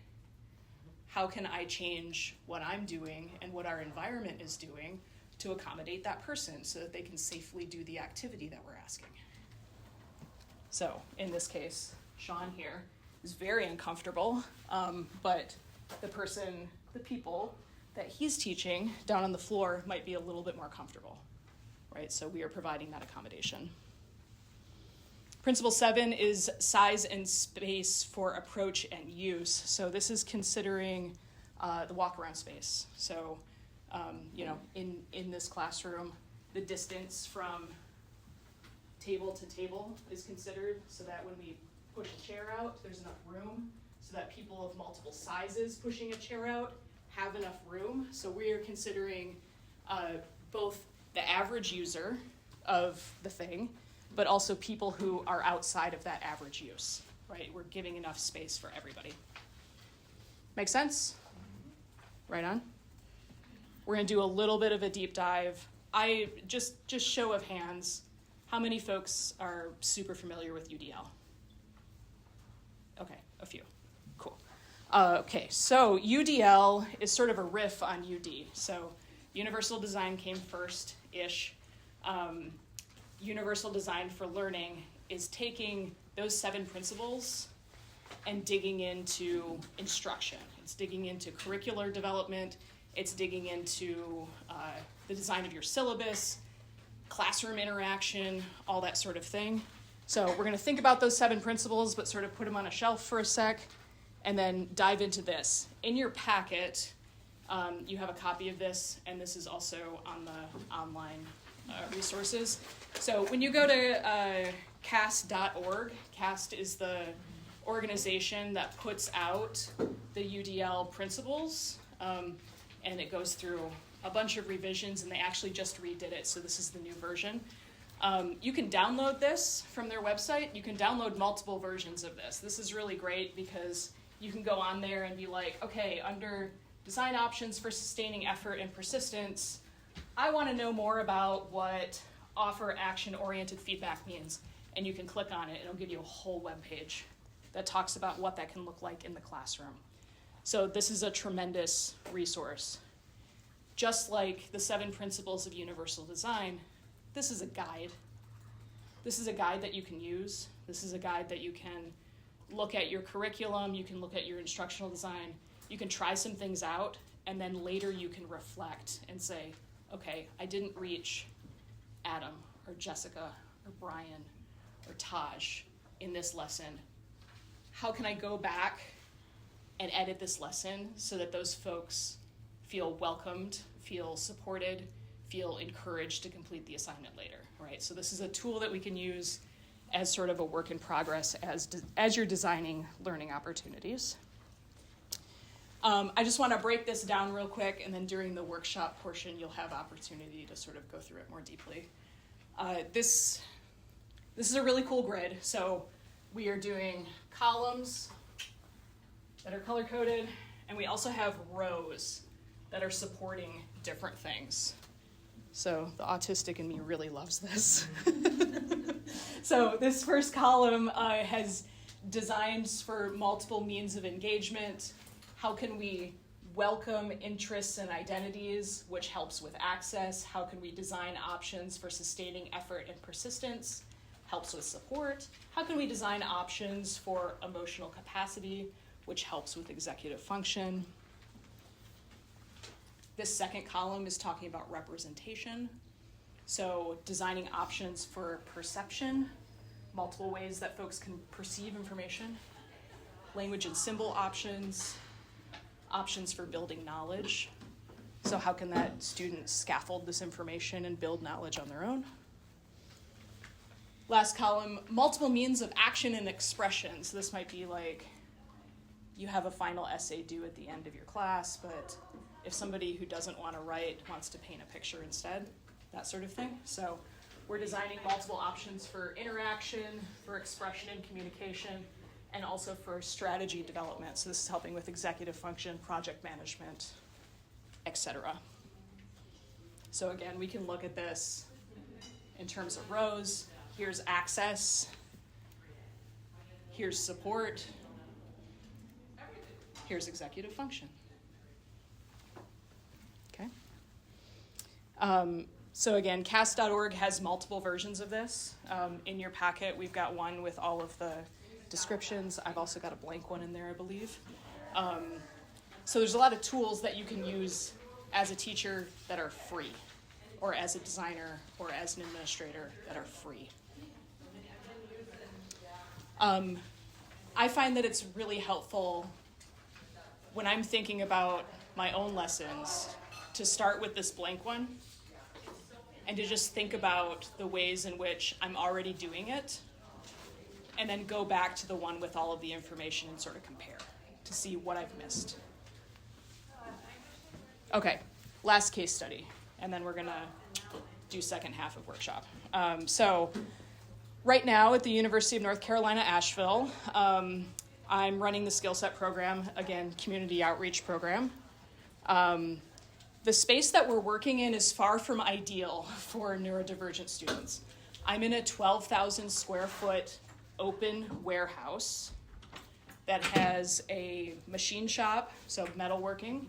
how can I change what I'm doing and what our environment is doing to accommodate that person so that they can safely do the activity that we're asking? So in this case, Sean here is very uncomfortable, but the people that he's teaching down on the floor might be a little bit more comfortable, right? So we are providing that accommodation. Principle 7 is size and space for approach and use. So this is considering the walk-around space. So, in this classroom, the distance from table to table is considered so that when we push a chair out, there's enough room so that people of multiple sizes pushing a chair out have enough room. So we are considering both the average user of the thing, but also people who are outside of that average use, right? We're giving enough space for everybody. Make sense? Right on. We're gonna do a little bit of a deep dive. Just show of hands, how many folks are super familiar with UDL? Okay, a few, cool. Okay, so UDL is sort of a riff on UD. So Universal Design came first-ish. Universal Design for Learning is taking those 7 principles and digging into instruction. It's digging into curricular development. It's digging into the design of your syllabus, classroom interaction, all that sort of thing. So we're going to think about those 7 principles, but sort of put them on a shelf for a sec, and then dive into this. In your packet, you have a copy of this, and this is also on the online resources. So when you go to cast.org, CAST is the organization that puts out the UDL principles, and it goes through a bunch of revisions, and they actually just redid it, so this is the new version. You can download this from their website. You can download multiple versions of this. This is really great because you can go on there and be like, okay, under design options for sustaining effort and persistence, I want to know more about what offer action-oriented feedback means. And you can click on it, and it'll give you a whole web page that talks about what that can look like in the classroom. So this is a tremendous resource. Just like the 7 principles of universal design, this is a guide. This is a guide that you can use. This is a guide that you can look at your curriculum, you can look at your instructional design, you can try some things out, and then later you can reflect and say, okay, I didn't reach Adam or Jessica or Brian or Taj in this lesson. How can I go back and edit this lesson so that those folks feel welcomed, feel supported, feel encouraged to complete the assignment later, right? So this is a tool that we can use as sort of a work in progress as you're designing learning opportunities. I just want to break this down real quick, and then during the workshop portion, you'll have opportunity to sort of go through it more deeply. This is a really cool grid. So we are doing columns that are color-coded, and we also have rows that are supporting different things. So the autistic in me really loves this. So this first column has designs for multiple means of engagement. How can we welcome interests and identities, which helps with access? How can we design options for sustaining effort and persistence? Helps with support. How can we design options for emotional capacity, which helps with executive function? This second column is talking about representation. So designing options for perception, multiple ways that folks can perceive information, language and symbol options, options for building knowledge. So how can that student scaffold this information and build knowledge on their own? Last column, multiple means of action and expression. So this might be like, you have a final essay due at the end of your class, but if somebody who doesn't want to write wants to paint a picture instead, that sort of thing. So we're designing multiple options for interaction, for expression and communication, and also for strategy development. So this is helping with executive function, project management, etc. So again, we can look at this in terms of rows. Here's access. Here's support. Here's executive function. Okay. So again, cast.org has multiple versions of this. In your packet, we've got one with all of the descriptions. I've also got a blank one in there, I believe. So there's a lot of tools that you can use as a teacher that are free, or as a designer, or as an administrator that are free. I find that it's really helpful when I'm thinking about my own lessons to start with this blank one and to just think about the ways in which I'm already doing it, and then go back to the one with all of the information and sort of compare to see what I've missed. Okay, last case study, and then we're gonna do second half of workshop. So right now at the University of North Carolina, Asheville, I'm running the skill set program, again, community outreach program. The space that we're working in is far from ideal for neurodivergent students. I'm in a 12,000 square foot open warehouse that has a machine shop, so metalworking.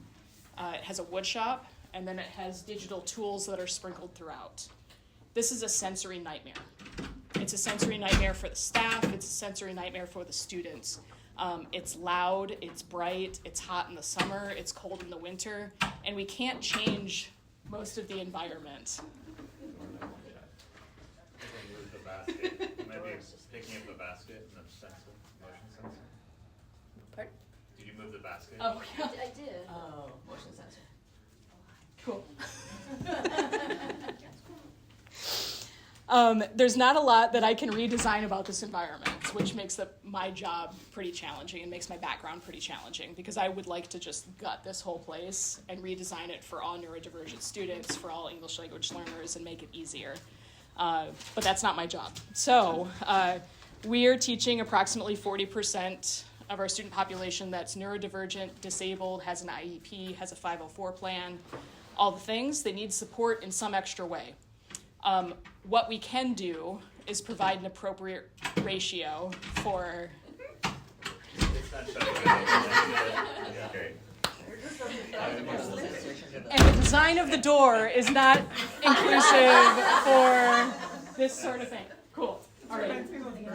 It has a wood shop, and then it has digital tools that are sprinkled throughout. This is a sensory nightmare. It's a sensory nightmare for the staff, it's a sensory nightmare for the students. It's loud, it's bright, it's hot in the summer, it's cold in the winter, and we can't change most of the environment. Move the basket. Maybe picking up the basket and the sensor, motion sensor. Pardon? Did you move the basket? Oh, yeah. I did. Oh, motion sensor. Cool. There's not a lot that I can redesign about this environment, which makes my job pretty challenging and makes my background pretty challenging, because I would like to just gut this whole place and redesign it for all neurodivergent students, for all English language learners, and make it easier. But that's not my job. So we are teaching approximately 40% of our student population that's neurodivergent, disabled, has an IEP, has a 504 plan, all the things. They need support in some extra way. What we can do is provide an appropriate ratio for... It's not shutting great. And the design of the door is not inclusive for this sort of thing. Cool. All right.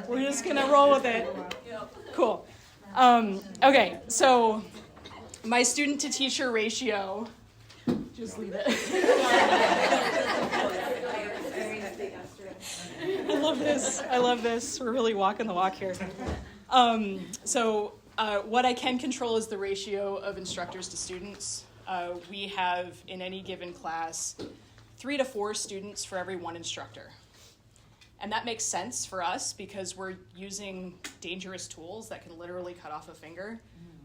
We're just going to roll with it. Cool. Okay, so my student to teacher ratio, just leave it. I love this. We're really walking the walk here. What I can control is the ratio of instructors to students. We have, in any given class, 3 to 4 students for every 1 instructor. And that makes sense for us because we're using dangerous tools that can literally cut off a finger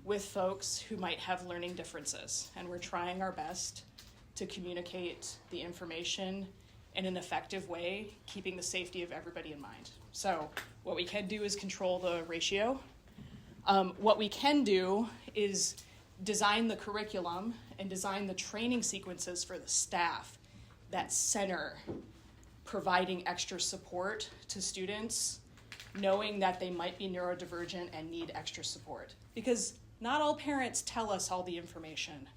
with folks who might have learning differences. And we're trying our best to communicate the information in an effective way, keeping the safety of everybody in mind. So what we can do is control the ratio. What we can do is design the curriculum and design the training sequences for the staff that center providing extra support to students, knowing that they might be neurodivergent and need extra support. Because not all parents tell us all the information,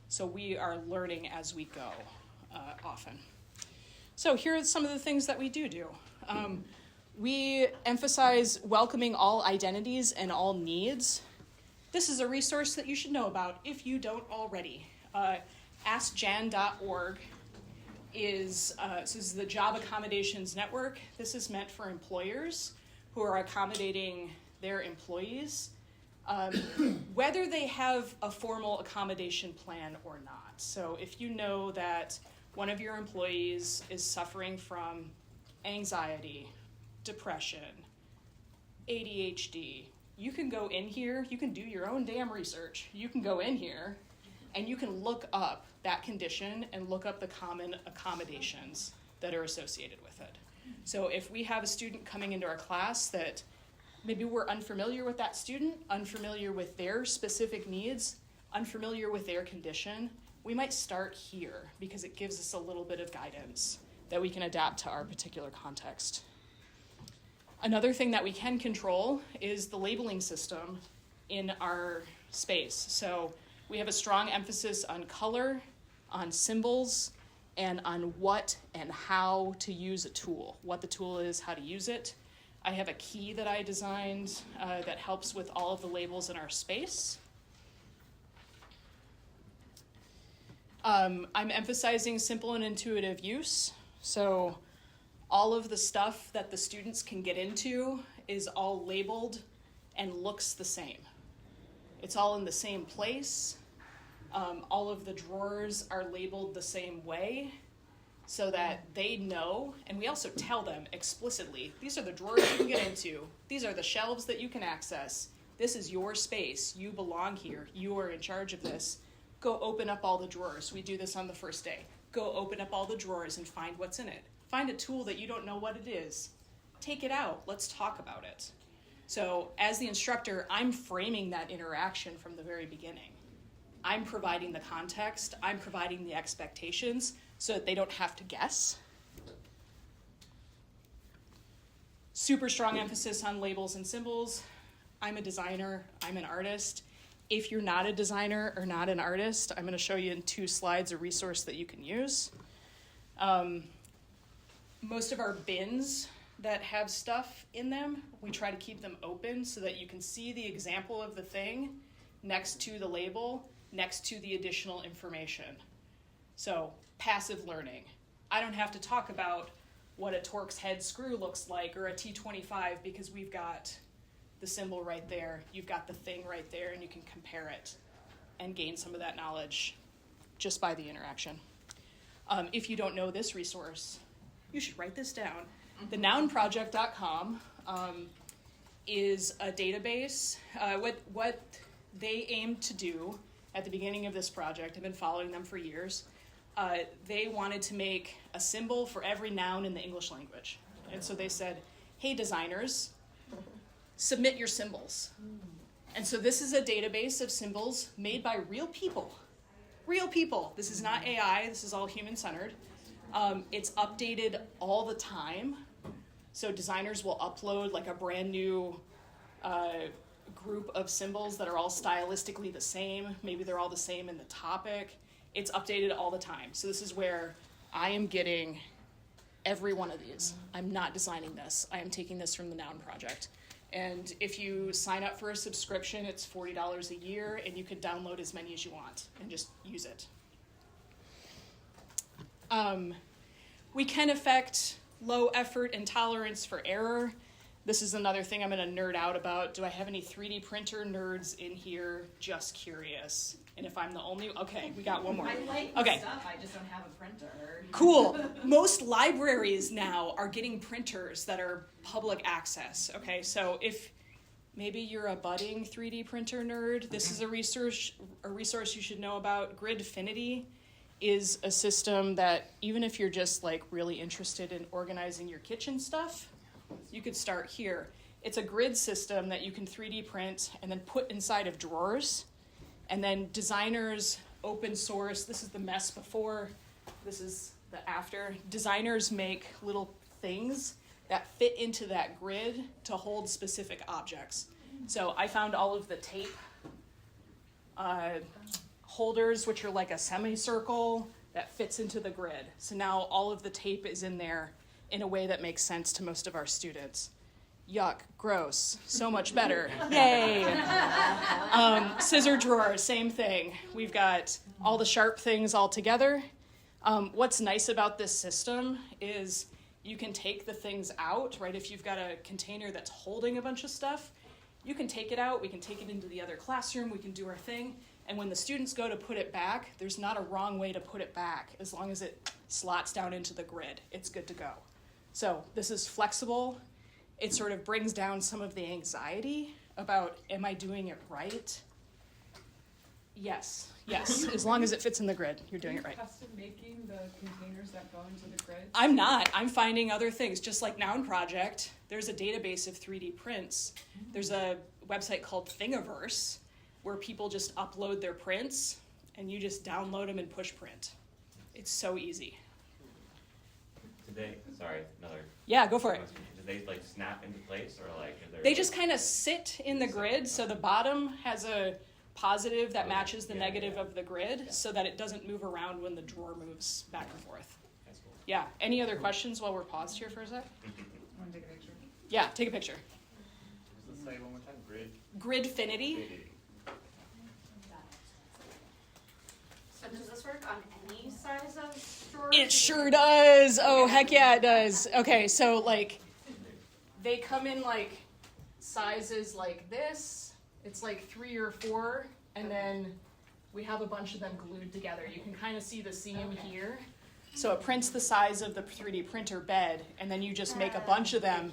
so we are learning as we go often. So here are some of the things that we do. We emphasize welcoming all identities and all needs. This is a resource that you should know about if you don't already. AskJan.org is the Job Accommodations Network. This is meant for employers who are accommodating their employees, whether they have a formal accommodation plan or not. So if you know that one of your employees is suffering from anxiety, depression, ADHD, you can go in here, you can do your own damn research. You can go in here and you can look up that condition and look up the common accommodations that are associated with it. So if we have a student coming into our class that maybe we're unfamiliar with that student, unfamiliar with their specific needs, unfamiliar with their condition, we might start here because it gives us a little bit of guidance that we can adapt to our particular context. Another thing that we can control is the labeling system in our space. So we have a strong emphasis on color, on symbols, and on what and how to use a tool, what the tool is, how to use it. I have a key that I designed that helps with all of the labels in our space. I'm emphasizing simple and intuitive use. So all of the stuff that the students can get into is all labeled and looks the same. It's all in the same place. All of the drawers are labeled the same way so that they know, and we also tell them explicitly, these are the drawers you can get into, these are the shelves that you can access, this is your space, you belong here, you are in charge of this. Go open up all the drawers. We do this on the first day. Go open up all the drawers and find what's in it. Find a tool that you don't know what it is. Take it out, let's talk about it. So as the instructor, I'm framing that interaction from the very beginning. I'm providing the context, I'm providing the expectations so that they don't have to guess. Super strong emphasis on labels and symbols. I'm a designer, I'm an artist. If you're not a designer or not an artist, I'm going to show you in 2 slides a resource that you can use. Most of our bins that have stuff in them, we try to keep them open so that you can see the example of the thing next to the label, next to the additional information. So, passive learning. I don't have to talk about what a Torx head screw looks like or a T25 because we've got the symbol right there, you've got the thing right there, and you can compare it and gain some of that knowledge just by the interaction. If you don't know this resource, you should write this down. The nounproject.com is a database. What they aim to do at the beginning of this project, I've been following them for years, they wanted to make a symbol for every noun in the English language. And so they said, hey designers, submit your symbols. And so this is a database of symbols made by real people. Real people. This is not AI, this is all human-centered. It's updated all the time. So designers will upload like a brand new group of symbols that are all stylistically the same. Maybe they're all the same in the topic. It's updated all the time. So this is where I am getting every one of these. I'm not designing this. I am taking this from the Noun Project. And if you sign up for a subscription, it's $40 a year, and you could download as many as you want and just use it. We can affect low effort and tolerance for error. This is another thing I'm going to nerd out about. Do I have any 3D printer nerds in here? Just curious. And if I'm the only, okay, we got one more. I like the stuff, I just don't have a printer. Cool. Most libraries now are getting printers that are public access. Okay, so if maybe you're a budding 3D printer nerd, this is a resource you should know about. Gridfinity is a system that even if you're just like really interested in organizing your kitchen stuff, you could start here. It's a grid system that you can 3D print and then put inside of drawers. And then designers open source, this is the mess before, this is the after. Designers make little things that fit into that grid to hold specific objects. So I found all of the tape holders, which are like a semicircle that fits into the grid. So now all of the tape is in there in a way that makes sense to most of our students. Yuck, gross, so much better, yay. Scissor drawer, same thing. We've got all the sharp things all together. What's nice about this system is you can take the things out, right? If you've got a container that's holding a bunch of stuff, you can take it out, we can take it into the other classroom, we can do our thing, and when the students go to put it back, there's not a wrong way to put it back. As long as it slots down into the grid, it's good to go. So this is flexible. It sort of brings down some of the anxiety about, am I doing it right? Yes, as long as it fits in the grid, you're doing it right. Are you custom making the containers that go into the grid? I'm not. I'm finding other things. Just like Noun Project, there's a database of 3D prints. There's a website called Thingiverse where people just upload their prints and you just download them and push print. It's so easy. Yeah, go for it. Do they like snap into place or like? They just kind of sit in the grid. So the bottom has a positive that matches the negative of the grid so that it doesn't move around when the drawer moves back and forth. That's cool. Yeah, any other questions while we're paused here for a sec? Want to take a picture? Yeah, take a picture. Let's say one more time. Gridfinity. So does this work on any size of straw? It sure does. Oh, heck yeah, it does. Okay, so like, they come in like sizes like this. It's like 3 or 4, and then we have a bunch of them glued together. You can kind of see the seam here. So it prints the size of the 3D printer bed, and then you just make a bunch of them,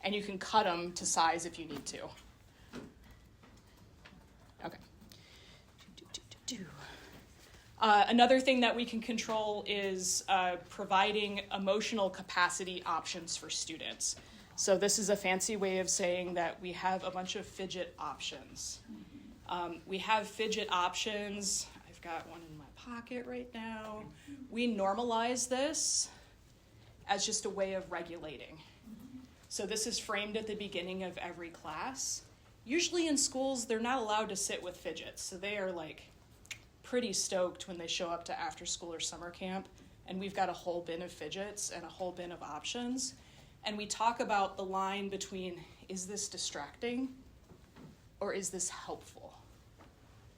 and you can cut them to size if you need to. Okay. Another thing that we can control is providing emotional capacity options for students. So this is a fancy way of saying that we have a bunch of fidget options. We have fidget options. I've got one in my pocket right now. We normalize this as just a way of regulating. So this is framed at the beginning of every class. Usually in schools, they're not allowed to sit with fidgets, so they are like pretty stoked when they show up to after school or summer camp, and we've got a whole bin of fidgets and a whole bin of options. And we talk about the line between, is this distracting or is this helpful?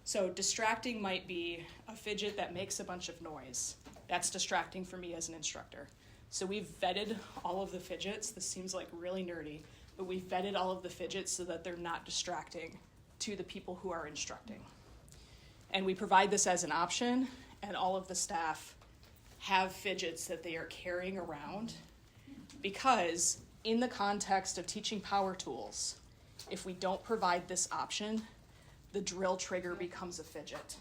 So distracting might be a fidget that makes a bunch of noise. That's distracting for me as an instructor. So we've vetted all of the fidgets. This seems like really nerdy, but we've vetted all of the fidgets so that they're not distracting to the people who are instructing. And we provide this as an option, and all of the staff have fidgets that they are carrying around, because in the context of teaching power tools, if we don't provide this option, the drill trigger becomes a fidget,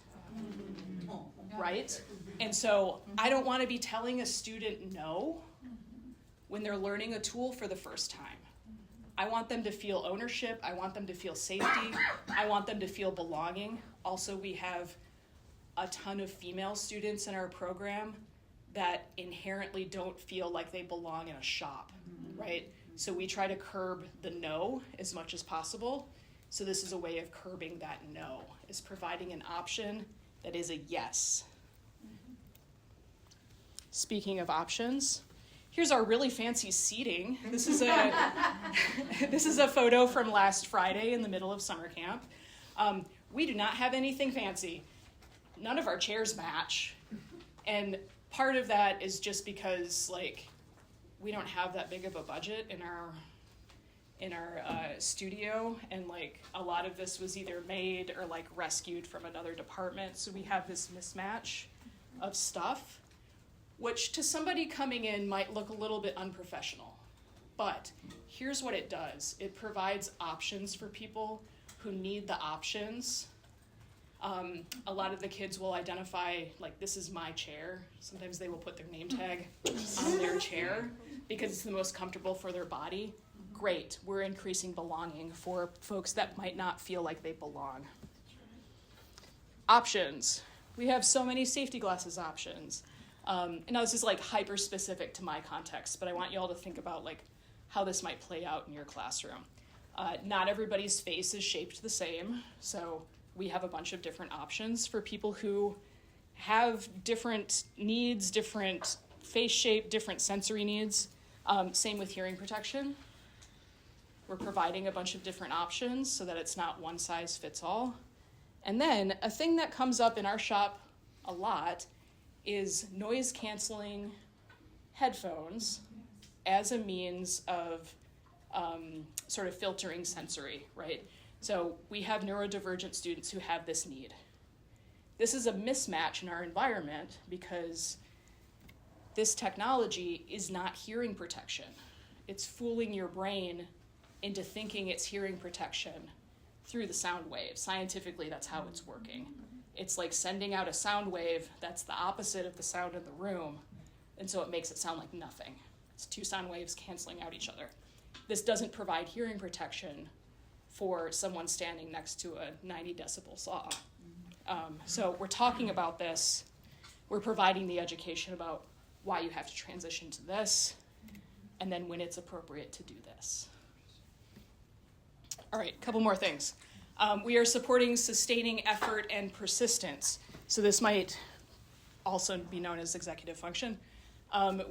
right? And so I don't want to be telling a student no when they're learning a tool for the first time. I want them to feel ownership. I want them to feel safety. I want them to feel belonging. Also, we have a ton of female students in our program that inherently don't feel like they belong in a shop, right? So we try to curb the no as much as possible. So this is a way of curbing that no, is providing an option that is a yes. Speaking of options, here's our really fancy seating. This is a photo from last Friday in the middle of summer camp. We do not have anything fancy. None of our chairs match. And part of that is just because like we don't have that big of a budget in our studio, and like a lot of this was either made or like rescued from another department. So we have this mismatch of stuff, which to somebody coming in might look a little bit unprofessional. But here's what it does. It provides options for people who need the options. A lot of the kids will identify, like, this is my chair. Sometimes they will put their name tag on their chair because it's the most comfortable for their body. Great, we're increasing belonging for folks that might not feel like they belong. Options. We have so many safety glasses options. And now this is like hyper specific to my context, but I want you all to think about like how this might play out in your classroom. Not everybody's face is shaped the same, so we have a bunch of different options for people who have different needs, different face shape, different sensory needs. Same with hearing protection. We're providing a bunch of different options so that it's not one size fits all. And then a thing that comes up in our shop a lot is noise canceling headphones as a means of sort of filtering sensory, right? So we have neurodivergent students who have this need. This is a mismatch in our environment because this technology is not hearing protection. It's fooling your brain into thinking it's hearing protection through the sound wave. Scientifically, that's how it's working. It's like sending out a sound wave that's the opposite of the sound in the room, and so it makes it sound like nothing. It's two sound waves canceling out each other. This doesn't provide hearing protection for someone standing next to a 90 decibel saw. So we're talking about this. We're providing the education about why you have to transition to this, and then when it's appropriate to do this. All right, a couple more things. We are supporting sustaining effort and persistence. So this might also be known as executive function.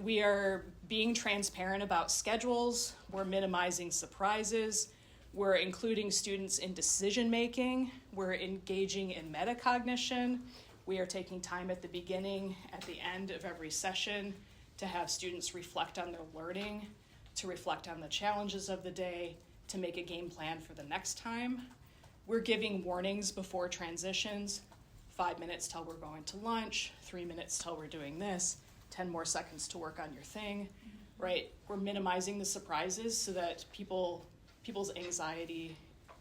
We are being transparent about schedules. We're minimizing surprises. We're including students in decision making. We're engaging in metacognition. We are taking time at the beginning, at the end of every session, to have students reflect on their learning, to reflect on the challenges of the day, to make a game plan for the next time. We're giving warnings before transitions, 5 minutes till we're going to lunch, 3 minutes till we're doing this, 10 more seconds to work on your thing, right? We're minimizing the surprises so that people's anxiety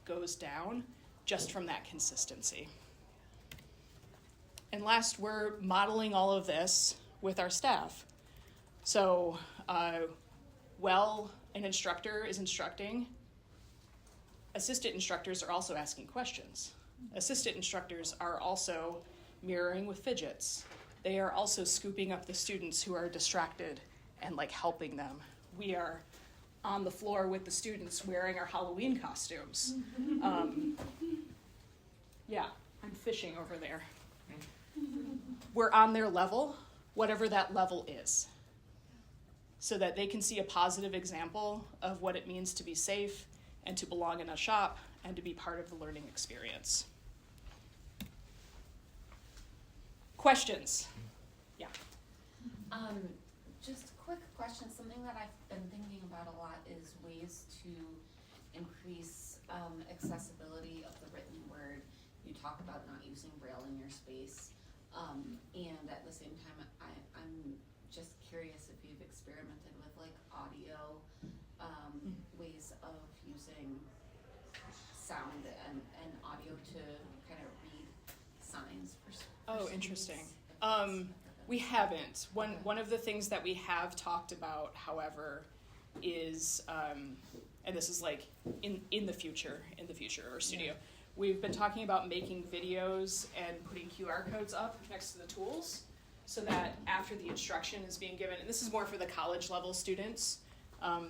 goes down just from that consistency. And last, we're modeling all of this with our staff. So while an instructor is instructing, assistant instructors are also asking questions. Assistant instructors are also mirroring with fidgets. They are also scooping up the students who are distracted and like helping them. We are on the floor with the students wearing our Halloween costumes. Yeah, I'm fishing over there. We're on their level, whatever that level is, so that they can see a positive example of what it means to be safe and to belong in a shop and to be part of the learning experience. Questions? Yeah. Just a quick question. Something that I've been thinking about a lot is ways to increase accessibility of the written word. You talk about not using Braille in your space. And at the same time, I'm just curious if you've experimented with like audio ways of using sound and audio to kind of read signs for Oh, interesting. We haven't. One of the things that we have talked about, however, is, and this is like in the future, our studio, we've been talking about making videos and putting QR codes up next to the tools so that after the instruction is being given, and this is more for the college level students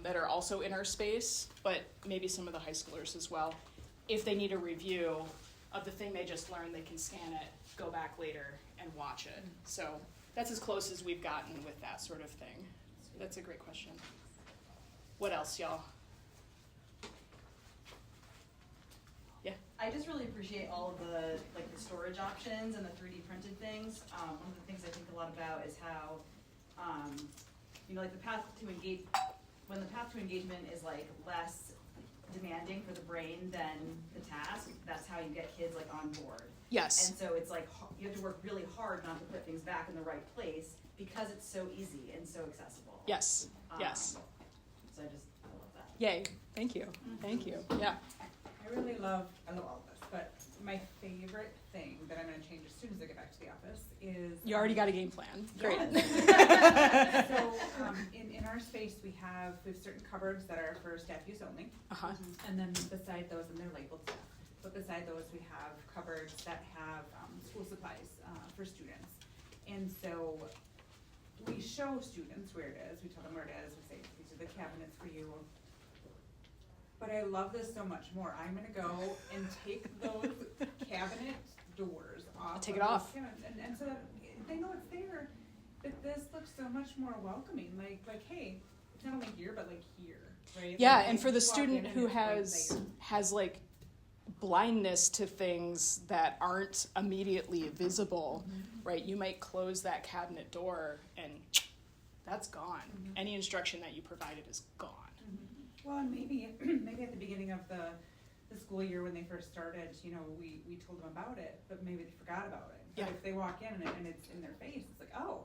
that are also in our space, but maybe some of the high schoolers as well. If they need a review of the thing they just learned, they can scan it, go back later, and watch it. So that's as close as we've gotten with that sort of thing. That's a great question. What else, y'all? Yeah. I just really appreciate all of the the storage options and the 3D printed things. One of the things I think a lot about is how, like the path to engage, when the path to engagement is like less demanding for the brain than the task, that's how you get kids like on board. Yes. And so it's like you have to work really hard not to put things back in the right place because it's so easy and so accessible. Yes. Yes. So I love that. Yay. Thank you. Thank you. Yeah. I love all of this, but my favorite thing that I'm going to change as soon as I get back to the office is... You already got a game plan. Great. Yes. So in our space, we have certain cupboards that are for staff use only. Uh-huh. And then beside those, and they're labeled staff, but beside those we have cupboards that have school supplies for students. And so we show students where it is, we tell them where it is, we say, these are the cabinets for you. But I love this so much more. I'm gonna go and take those cabinet doors off. Take it off. And so that they know it's there. But this looks so much more welcoming. Like hey, it's not only here, but like here, right? Yeah, Like, and for the walk student in and who it's right has there. like blindness to things that aren't immediately visible, right? You might close that cabinet door and that's gone. Any instruction that you provided is gone. Well, and maybe at the beginning of the school year when they first started, we told them about it, but maybe they forgot about it. But if they walk in and it's in their face, it's like, oh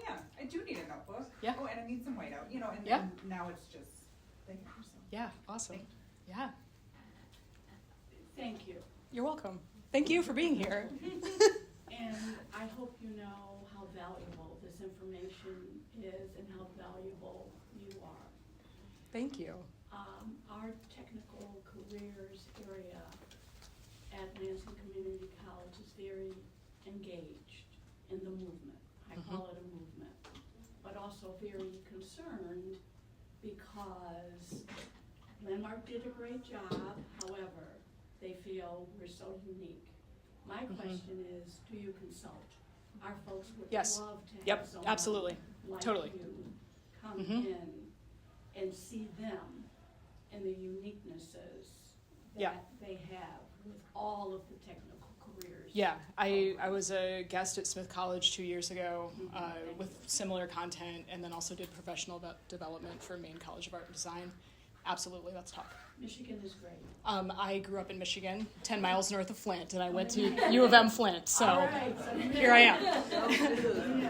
yeah, I do need a notebook. Yeah. Oh, and I need some whiteout, and now it's just there. So. Yeah, awesome. Yeah. Thank you. You're welcome. Thank you for being here. And I hope you know how valuable this information is and how valuable you are. Thank you. Our technical careers area at Lansing Community College is very engaged in the movement. I call it a movement, but also very concerned because Landmark did a great job. However, they feel we're so unique. My question is, do you consult? Our folks would Yes. love to have Yep, someone absolutely. like Totally. you come in and see them and the uniquenesses that they have with all of the technical careers careers. Yeah, I was a guest at Smith College 2 years ago with similar content, and then also did professional development for Maine College of Art and Design. Absolutely, let's talk. Michigan is great. I grew up in Michigan, 10 miles north of Flint, and I went to U of M Flint, so All right, so here I am.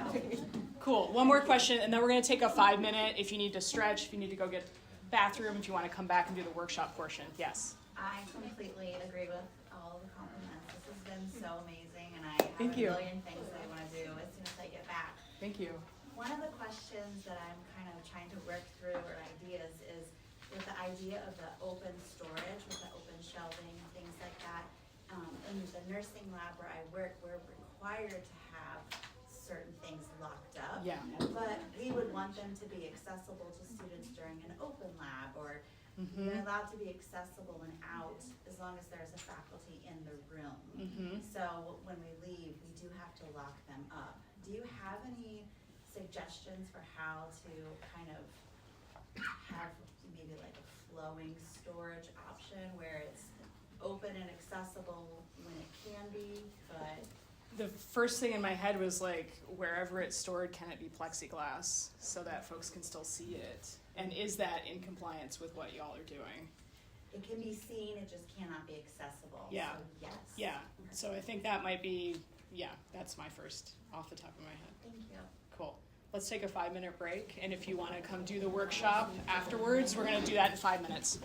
Cool, one more question, and then we're gonna take a 5-minute, if you need to stretch, if you need to go get bathroom, if you wanna come back and do the workshop portion, yes. I completely agree with all the compliments. This has been so amazing, and I have Thank a you. million things that I want to do as soon as I get back. Thank you. One of the questions that I'm kind of trying to work through, or ideas, is with the idea of the open storage, with the open shelving and things like that. In the nursing lab where I work, we're required to have certain things locked up. Yeah. But we would want them to be accessible to students during an open lab, or they're allowed to be accessible and out as long as there's a faculty in the room. So when we leave, we do have to lock them up. Do you have any suggestions for how to kind of have maybe like a flowing storage option where it's open and accessible when it can be, but The first thing in my head was like, wherever it's stored, can it be plexiglass so that folks can still see it? And is that in compliance with what y'all are doing? it can be seen, it just cannot be accessible. Yeah. So yes. Yeah, so I think that might be, yeah, that's my first off the top of my head. Thank you. Cool. Let's take a 5-minute break, and if you want to come do the workshop afterwards, we're going to do that in 5 minutes.